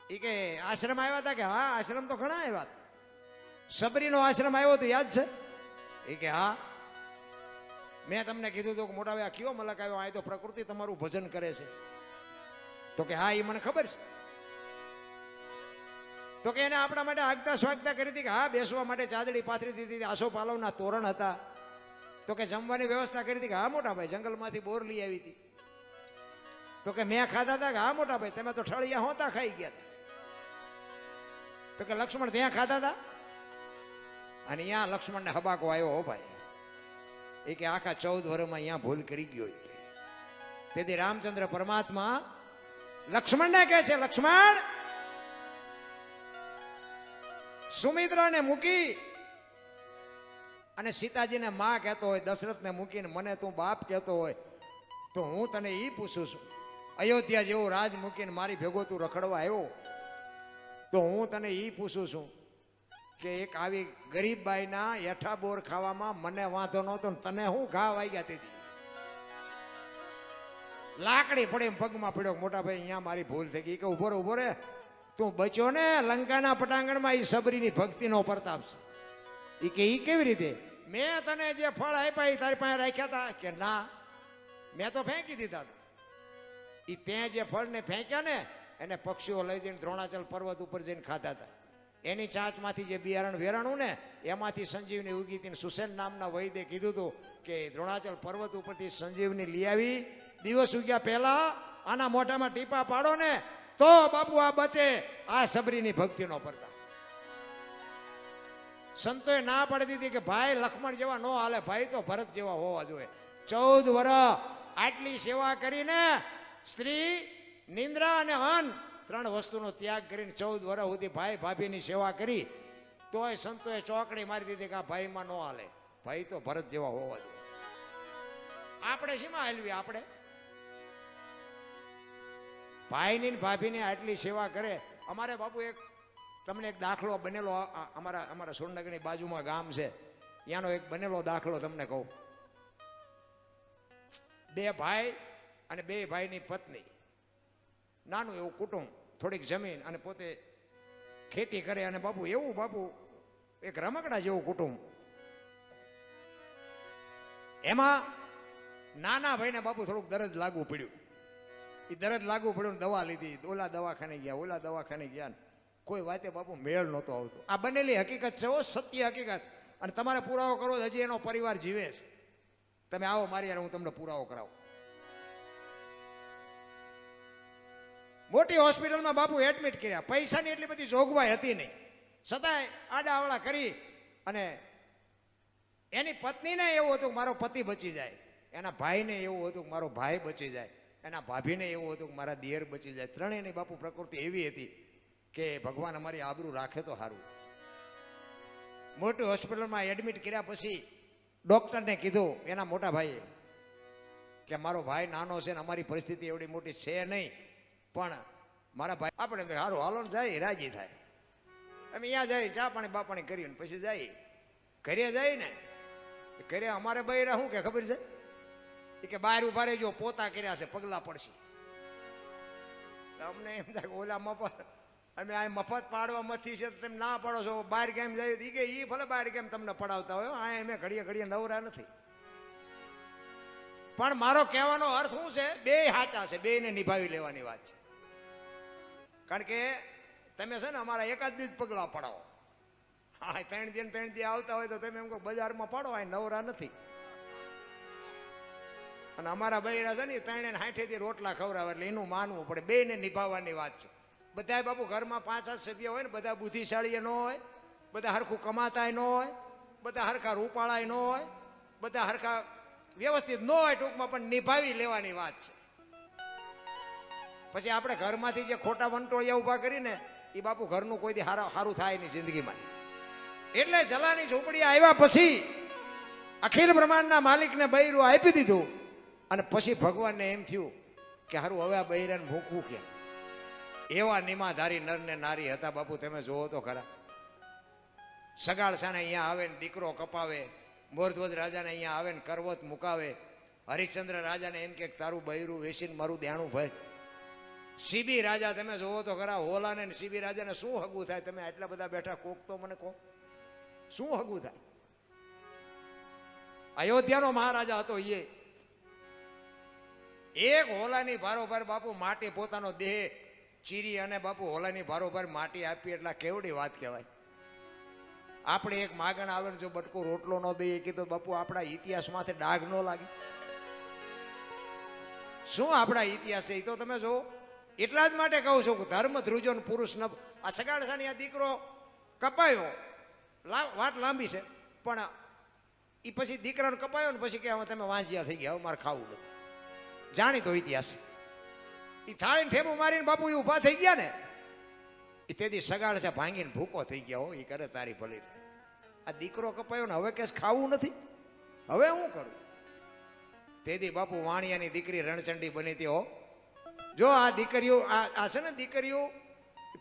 એ કે આશ્રમ આવ્યા હતા? કે હા આશ્રમ તો ઘણા આવ્યા હતા. સબરીનો આશ્રમ આવ્યો તો યાદ છે? એ કે હા, મેં તમને કીધું હતું કે મોટા ભાઈ કયો મલક આવ્યો, આ તો પ્રકૃતિ તમારું ભજન કરે છે. તો કે હા એ મને ખબર છે. તો કે એને આપણા માટે આગતા સ્વાગતા કરી હતી કે હા, બેસવા માટે ચાદડી પાથરી દીધી, આસોપાલવના તોરણ હતા. તો કે જમવાની વ્યવસ્થા કરી હતી કે હા મોટા ભાઈ, જંગલમાંથી બોર લઈ આવી હતી. તો કે મેં ખાધા હતા? કે હા મોટા ભાઈ, તમે તો ઠળિયા હોતા ખાઈ ગયા હતા. તો કે લક્ષ્મણ ત્યાં ખાધા હતા? અને અહીંયા લક્ષ્મણને હબાકો આવ્યો, હો ભાઈ. એ કે આખા 14 વર્ષમાં અહીંયા ભૂલ કરી ગયો. તેથી રામચંદ્ર પરમાત્મા લક્ષ્મણને કહે છે, લક્ષ્મણ, સુમિત્રાને મૂકી અને સીતાજીને માં કહેતો હોય, દશરથને મૂકીને મને તું બાપ કહેતો હોય, તો હું તને એ પૂછું છું, અયોધ્યા જેવો રાજ મૂકીને મારી ભેગો તું રખડવા આવ્યો, તો હું તને એ પૂછું છું કે એક આવી ગરીબ બાઈના એઠા બોર ખાવામાં મને વાંધો નહોતો, તને હું ઘા વાગ્યા તેથી? લાકડી પડે પગમાં પડ્યો, મોટા ભાઈ અહીંયા મારી ભૂલ થઈ ગઈ. કે ઉભો રે, તું બચ્યો ને લંકાના પટાંગણમાં, એ સબરીની ભક્તિનો પ્રતાપ છે. એ કે ઈ કેવી રીતે? મેં તને જે ફળ આપ્યા એ તારી પાસે રાખ્યા હતા? કે ના, મેં તો ફેંકી દીધા હતા. એ ત્યાં જે ફળને ફેંક્યા ને, એને પક્ષીઓ લઈ જઈને દ્રોણાચલ પર્વત ઉપર જઈને ખાતા હતા. એની ચાંચમાંથી જે બિયારણ વેરાણું ને, એમાંથી સંજીવની ઉગી હતી. સુસેન નામના વૈદ્ય કીધું હતું કે દ્રોણાચલ પર્વત ઉપરથી સંજીવની લઈ આવી, દિવસ ઉગ્યા પહેલા આના મોઢામાં ટીપા પાડો ને તો બાપુ આ બચે. આ સબરીની ભક્તિનો પ્રતાપ. સંતોએ ના પાડી દીધી કે ભાઈ લક્ષ્મણ જેવા નો હાલે, ભાઈ તો ભરત જેવા હોવા જોઈએ. 14 વર્ષ આટલી સેવા કરીને, સ્ત્રી, નિંદ્રા અને અન્ન 3 વસ્તુનો ત્યાગ કરીને 14 વર્ષ સુધી ભાઈ ભાભીની સેવા કરી, તોય સંતોએ ચોકડી મારી દીધી કે આ ભાઈમાં નો હાલે, ભાઈ તો ભરત જેવા હોવા જોઈએ. આપણે શેમાં હાલવી? આપણે ભાઈની ભાભીની આટલી સેવા કરે અમારે બાપુ એક તમને એક દાખલો બનેલો અમારા સુરનગરની બાજુમાં ગામ છે, ત્યાંનો એક બનેલો દાખલો તમને કહું. બે ભાઈ અને બે ભાઈની પત્ની, નાનું એવું કુટુંબ, થોડીક જમીન અને પોતે ખેતી કરે. અને બાપુ એવું બાપુ એક રમકડા જેવું કુટુંબ. એમાં નાના ભાઈને બાપુ થોડુંક દરદ લાગુ પડ્યું. એ દરદ લાગુ પડ્યું, દવા લીધી, ઓલા દવાખાને ગયા, ઓલા દવાખાને ગયા, કોઈ વાતે બાપુ મેળ નહોતો આવતો. આ બનેલી હકીકત છે, સત્ય હકીકત. અને તમારે પુરાવો કરવો, હજી એનો પરિવાર જીવે છે. તમે આવો મારી યાર, હું તમને પુરાવો કરાવું. મોટી હોસ્પિટલમાં બાપુ એડમિટ કર્યા. પૈસાની એટલી બધી જોગવાઈ હતી નહીં, છતાંય આડાવડા કરી. અને એની પત્નીને એવું હતું કે મારો પતિ બચી જાય, એના ભાઈને એવું હતું કે મારો ભાઈ બચી જાય, એના ભાભીને એવું હતું કે મારા દિયર બચી જાય. ત્રણેયની બાપુ પ્રકૃતિ એવી હતી કે ભગવાન અમારી આબરૂ રાખે તો સારું. મોટી હોસ્પિટલમાં એડમિટ કર્યા પછી ડોક્ટરને કીધું એના મોટા ભાઈએ કે મારો ભાઈ નાનો છે ને અમારી પરિસ્થિતિ એવડી મોટી છે નહીં, પણ મારા ભાઈ આપણે સારું હાલો ને જાય, રાજી થાય. અમે અહીંયા જાય, ચા પાણી બાપાણી કર્યું ને પછી જાય. ઘરે જાય ને ઘરે અમારે બૈરા શું કે ખબર છે કે બહાર ઉભા રહેજો, પોતા કર્યા છે, પગલા પડશે. અમને એમ થાય ઓલા મફત અમે આ મફત પાડવામાંથી છે, તમે ના પાડો છો. બહાર કેમ જાય કે એ ભલે બહાર કેમ તમને પડાવતા હોય, આ અમે ઘડીએ ઘડીએ નવરા નથી. પણ મારો કહેવાનો અર્થ શું છે, બે સાચા છે, બેને નિભાવી લેવાની વાત છે. કારણ કે તમે છે ને અમારા એકાદ દી પગલા પડાવો, હા 3 દી આવતા હોય તો તમે એમ કહો બજારમાં પાડો, આ નવરા નથી. અને અમારા બૈરા છે ને 360 થી રોટલા ખવડાવે, એટલે એનું માનવું પડે. બેને નિભાવવાની વાત છે. બધા બાપુ ઘરમાં 5-7 સભ્ય હોય ને, બધા બુદ્ધિશાળી ન હોય, બધા હરખું કમાતાય ન હોય, બધા હરખા રૂપાળાય ન હોય, બધા હરખા વ્યવસ્થિત ન હોય, ટૂંકમાં પણ નિભાવી લેવાની વાત છે. પછી આપણે ઘરમાંથી જે ખોટા વંટોળિયા ઉભા કરીને એ બાપુ ઘરનું કોઈ દી સારું થાય નહીં જિંદગીમાં. એટલે જલાની ઝૂંપડી આવ્યા પછી અખિલ બ્રહ્માંડના માલિકને બૈરું આપી દીધું. અને પછી ભગવાનને એમ થયું કે હારું હવે આ બૈરાને મૂકવું ક્યાં. એવા નિમાધારી નર ને નારી હતા બાપુ, તમે જોવો તો ખરા. સગાળસાને અહીંયા આવે ને દીકરો કપાવે, મોરધ્વજ રાજાને અહીંયા આવે ને કરવત મુકાવે, હરિશ્ચંદ્ર રાજાને એમ કે તારું બૈરું વેચીને મારું દેણું ભર. સીબી રાજા તમે જોવો તો ખરા, હોલાને ને સીબી રાજાને શું હગું થાય? તમે આટલા બધા બેઠા, કોક તો મને કહો શું હગું થાય? અયોધ્યાનો મહારાજા હતો એક હોલાની ભારોભાર બાપુ માટી પોતાનો દેહ ચીરી અને બાપુ હોલાની ભારોભાર માટી આપી, એટલે કેવડી વાત કહેવાય. આપણે એક માગણ આવે ને જો બટકો રોટલો ન દઈએ કે તો બાપુ આપણા ઇતિહાસમાંથી ડાઘ ન લાગે. શું આપણા ઇતિહાસ એ તો તમે જો. એટલા જ માટે કહું છું કે ધર્મ ધ્રુજો ને પુરુષ ન. આ સગાડસાની આ દીકરો કપાયો, વાત લાંબી છે, પણ એ પછી દીકરાને કપાયો ને પછી કે હવે તમે વાંજ્યા થઈ ગયા, હવે મારે ખાવું નથી. જાણીતો ઇતિહાસ. એ થાળીને ઠેબુ મારીને બાપુ એ ઊભા થઈ ગયા ને, એ તેથી સગાડસા ભાંગીને ભૂકો થઈ ગયા. હો એ કરે તારી ભલી. આ દીકરો કપાયો ને હવે કેસ ખાવું નથી, હવે હું કરું? તેથી બાપુ વાણિયાની દીકરી રણચંડી બની હતી. હો જો આ દીકરીઓ આ છે ને, દીકરીઓ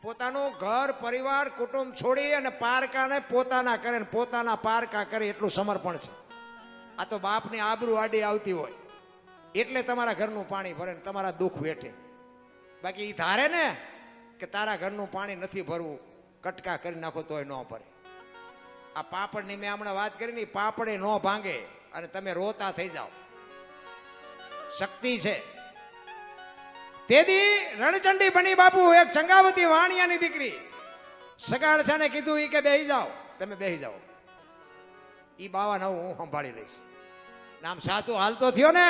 પોતાનું ઘર પરિવાર કુટુંબ છોડી અને પારકાને પોતાના કરે ને પોતાના પારકા કરે એટલું સમર્પણ છે. આ તો બાપની આબરૂ આડી આવતી હોય એટલે તમારા ઘરનું પાણી ભરે ને તમારા દુઃખ વેઠે. બાકી એ ધારે ને કે તારા ઘરનું પાણી નથી ભરવું, કટકા કરી નાખો તોય ન ભરે. આ પાપડની મેં હમણાં વાત કરી ને, પાપડે ન ભાંગે અને તમે રોતા થઈ જાઓ. શક્તિ છે. તેથી રણચંડી બની બાપુ એક ચંગાવતી વાણિયાની દીકરી. સગાડસાને કીધું ઈ કે બેહી જાઓ, તમે બેહી જાઓ, ઈ બાવા નવું હું સંભાળી લઈશ. નામ સાતું હાલતો થયો ને,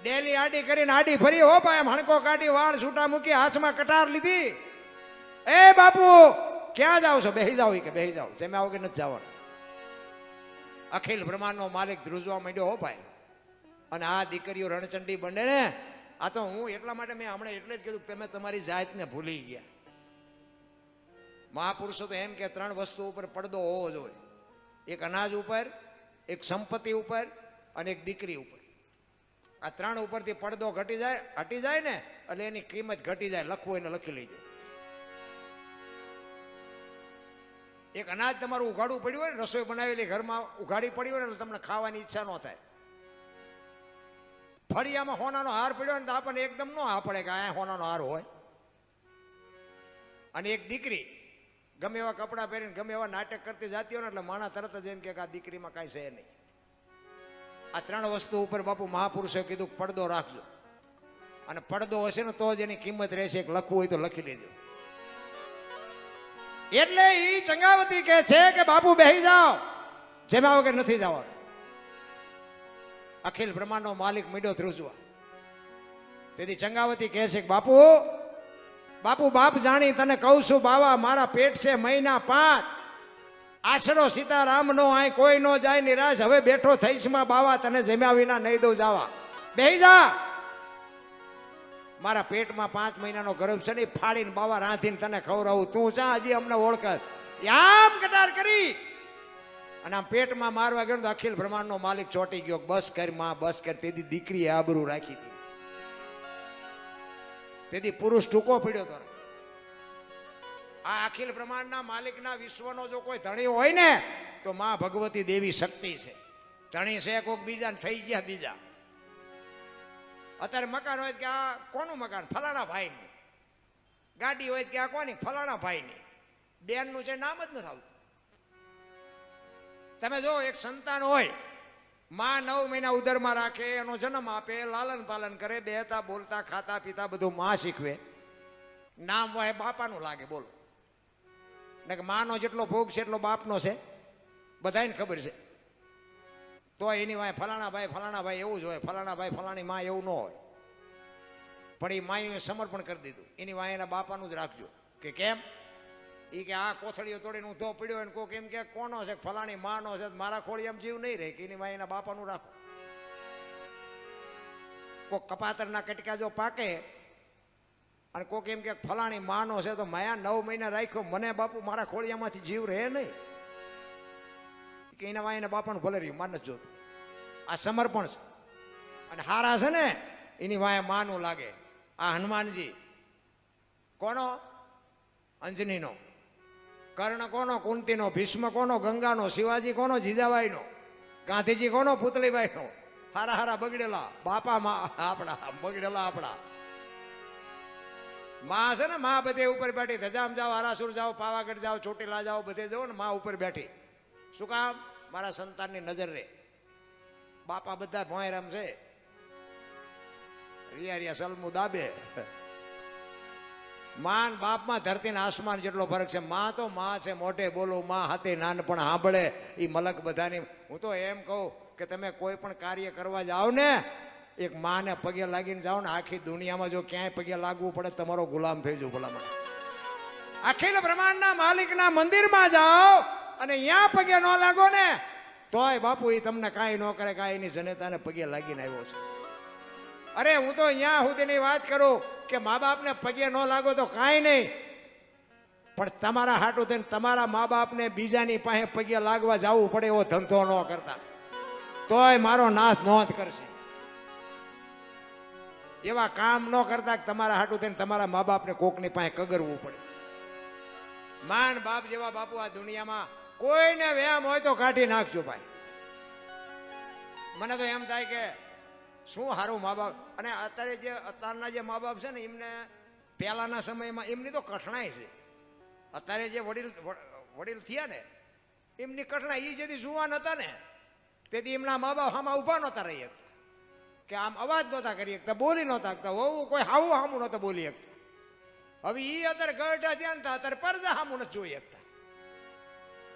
ડેલી આડી કરીને આડી ફરી. હો ભાઈ હણકો કાઢી, વાળ છૂટા મૂકી, હાથમાં કટાર લીધી. એ બાપુ ક્યાં જાવ છો? બેહી જાઓ કે બેહી જાઓ, જેમ આવો કે નથી જવાનું. અખિલ બ્રહ્માંડનો માલિક ધ્રુજવા માંડ્યો. હો ભાઈ, અને આ દીકરીઓ રણચંડી બને ને, આ તો હું એટલા માટે મેં હમણાં એટલે જ કીધું કે તમે તમારી જાતને ભૂલી ગયા. મહાપુરુષો તો એમ કે 3 વસ્તુ ઉપર પડદો હોવો જોઈએ. એક અનાજ ઉપર, એક સંપત્તિ ઉપર અને એક દીકરી ઉપર. આ 3 ઉપરથી પડદો હટી જાય ને એટલે એની કિંમત ઘટી જાય. લખવું એને લખી લેજો. એક અનાજ તમારું ઉઘાડવું પડ્યું હોય ને, રસોઈ બનાવેલી ઘરમાં ઉઘાડી પડી હોય ને, એટલે તમને ખાવાની ઈચ્છા ન થાય. ફળિયામાં હોનાનો હાર પડ્યો ને તો આપણને એકદમ ન આ પડે કે આ હોનાનો હાર હોય. અને એક દીકરી ગમે એવા કપડાં પહેરીને ગમે એવા નાટક કરતી જતી હોય ને, એટલે માણા તરત જ એમ કે આ દીકરીમાં કાંઈ છે નહીં. આ ત્રણ વસ્તુ ઉપર બાપુ મહાપુરુષે કીધું પડદો રાખજો, અને પડદો હશે ને તો જ એની કિંમત રહેશે. એક લખવું હોય તો લખી લેજો. એટલે ઈ ચંગાવતી કહે છે કે બાપુ બેહી જાઓ, જેમાં વગર નથી જવાનું. અખિલ બ્રહ્માંડનો માલિક મીડો ધ્રુજવા. તેથી ચંગાવતી કહે છે કે બાપુ બાપુ બાપ જાણી તને કહું છું બાવા, મારા પેટ છે મહિના 5, આશરો સીતારામ નો આય કોઈ નો જાય નિરાશ. હવે બેઠો થઈશ માં બાવા, તને જમ્યા વિના નહીં દઉં જાવા. બેહી જા. મારા પેટમાં 5 મહિનાનો ગર્ભ છે ને, ફાડીને બાવા રાંધીને તને ખવડાવું. તું ચા હજી અમને ઓળખ. આમ કટાર કરી અને આમ પેટમાં મારવા ગયો તો અખિલ બ્રહ્માંડનો માલિક ચોટી ગયો. બસ કર માં, બસ કર. તેથી દીકરીએ આબરૂ રાખી હતી. તેથી પુરુષ ટૂંકો પડ્યો હતો. આ અખિલ બ્રહ્માંડના માલિકના વિશ્વનો જો કોઈ ધણી હોય ને, તો માં ભગવતી દેવી શક્તિ છે. ધણી છે કોઈક બીજા ને થઈ ગયા બીજા. અત્યારે મકાન હોય કે આ કોનું મકાન? ફલાણા ભાઈનું. ગાડી હોય કે આ કોની? ફલાણા ભાઈની. બેનનું છે નામ જ નથી આવતું. તમે જો એક સંતાન હોય, માં 9 મહિના ઉદરમાં રાખે, એનો જન્મ આપે, લાલન પાલન કરે, બેહતા બોલતા ખાતા પીતા બધું માં શીખવે. નામ હોય બાપાનું લાગે. બોલો ને કે માનો જેટલો ભોગ છે એટલો બાપનો છે, બધાને ખબર છે. તો એની વાય ફલાણા ભાઈ એવું જ હોય. ફલાણા ભાઈ ફલાણી માં એવું ન હોય. પણ એ માએ સમર્પણ કરી દીધું. એની વાય એના બાપાનું જ રાખજો. કે કેમ? એ કે આ કોથળીઓ તોડીને ઊંધો પડ્યો હોય ને કોક એમ કે કોનો છે? ફલાણી માનો છે. મારા ખોળી એમ જીવ નહીં રહે. કે એની વાય એના બાપાનું રાખો. કોક કપાતરના કટકા જો પાકે અને કોક એમ કે ફલાણી માનો છે, તો માયા 9 મહિના રાખ્યો, મને બાપુ મારા ખોળિયામાંથી જીવ રહે નહીં. કે એના વાય એના બાપાનું ભલે રહ્યું, માન જ જોતું. આ સમર્પણ છે. અને હારા છે ને એની વાય માનું લાગે. આ હનુમાનજી કોનો? અંજનીનો. કર્ણ કોનો? કુંતીનો. ભીષ્મ કોનો? ગંગાનો. શિવાજી કોનો? જીજાબાઈનો. ગાંધીજી કોનો? પુતળીબાઈનો. હારા હારા બગડેલા બાપા માં આપણા, બગડેલા આપણા. માં છે ને, માં બધે ઉપર બેઠી. ધજામ જાઓ, આરાસુર જાઓ, પાવાગઢ જાઓ, ચોટીલા જાઓ, બધે જાઓ ને માં ઉપર બેઠી. શું કામ? મારા સંતાનની નજર રે. બાપા બધા ભોંયરામ છે, રિયા રિયા સલમુ દાબે. માન બાપમાં ધરતીને આસમાન જેટલો ફરક છે. માં તો માં છે, મોઢે બોલું. માં હાથે નાનપણ સાંભળે. એ મલક બધાની. હું તો એમ કહું કે તમે કોઈ પણ કાર્ય કરવા જાઓ ને, એક માને પગે લાગીને જાઓ ને, આખી દુનિયામાં જો ક્યાંય પગે લાગવું પડે તમારો ગુલામ થઈ જાવ. ભલામણ અખિલ બ્રહ્માંડના માલિકના મંદિરમાં જાઓ અને અહીંયા પગે ન લાગો ને, તોય બાપુ એ તમને કાંઈ ન કરે. કાંઈ એની જનતાને પગે લાગીને આવ્યો છે. અરે હું તો અહીંયા સુધીની વાત કરું કે મા બાપને પગે ન લાગો તો કાંઈ નહીં, પણ તમારા હાટું થઈને તમારા મા બાપને બીજાની પાસે પગે લાગવા જવું પડે એવો ધંધો ન કરતા, તોય મારો નાથ નોંધ કરશે. એવા કામ ન કરતા કે તમારા હાટું થઈને તમારા મા બાપને કોકની પાસે કગરવું પડે. માન બાપ જેવા બાપુ આ દુનિયામાં કોઈને વ્યામ હોય તો કાઢી નાખજો ભાઈ. મને તો એમ થાય કે શું સારું મા બાપ. અને અત્યારના જે મા બાપ છે ને, એમને પહેલાના સમયમાં એમની તો કઠણાઈ છે. અત્યારે જે વડીલ થયા ને, એમની કઠણાઈ. એ જેથી જુવાન હતા ને, તેથી એમના મા બાપ આમાં ઊભા નહોતા રહી શકતા, કે આમ અવાજ નહોતા કરી શકતા, બોલી નહોતા શકતા, હોવું કોઈ હાવું હામું નહોતા બોલી શકતા. હવે એ અત્યારે ગઢા ધ્યાન હતા, અત્યારે પરજા હામું નથી જોઈ શકતા.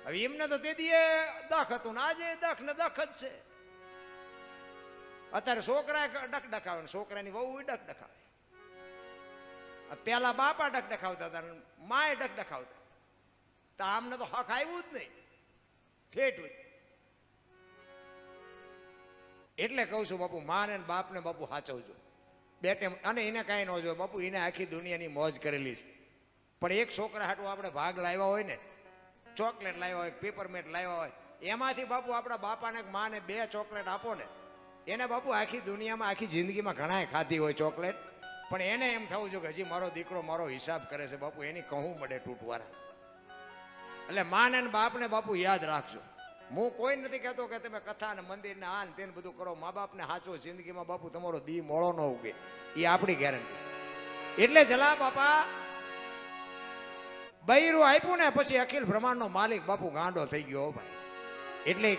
હવે એમને તો તેથી એ દખ હતું ને, આજે દખ ને દખ જ છે. અત્યારે છોકરા ડક ડખાવે ને છોકરાની વહુ ડક ડખાવે. પેલા બાપા ડક ડખાવતા હતા, માએ ડક ડખાવતા. તો આમને તો હક આવ્યું જ નહીં, ઠેઠું. એટલે કહું છું બાપુ, માને બાપને બાપુ સાચવજો બેટે. અને એને કાંઈ ન જોયું બાપુ, એને આખી દુનિયાની મોજ કરેલી છે. પણ એક છોકરા હાટું આપણે ભાગ લાવ્યા હોય ને, ચોકલેટ લાવ્યા હોય, પેપરમેટ લાવ્યા હોય, એમાંથી બાપુ આપણા બાપાને માને 2 ચોકલેટ આપો ને, એને બાપુ આખી દુનિયામાં આખી જિંદગીમાં ઘણાએ ખાધી હોય ચોકલેટ, પણ એને એમ થવું જોઈએ કે હજી મારો દીકરો મારો હિસાબ કરે છે. બાપુ એની કહું મળે તૂટવાળા. એટલે માને ને બાપને બાપુ યાદ રાખજો. હું કોઈ નથી કહેતો કે તમે કથા ને મંદિર ને આ ને તેને બધું કરો. મા બાપને સાચો જિંદગીમાં બાપુ તમારો દી મોળો ન ઉગે, એ આપણી ગેરંટી. એટલે જલા બાપા બૈરું આપ્યું ને પછી અખિલ બ્રહ્માંડનો માલિક બાપુ ગાંડો થઈ ગયો ભાઈ. એટલે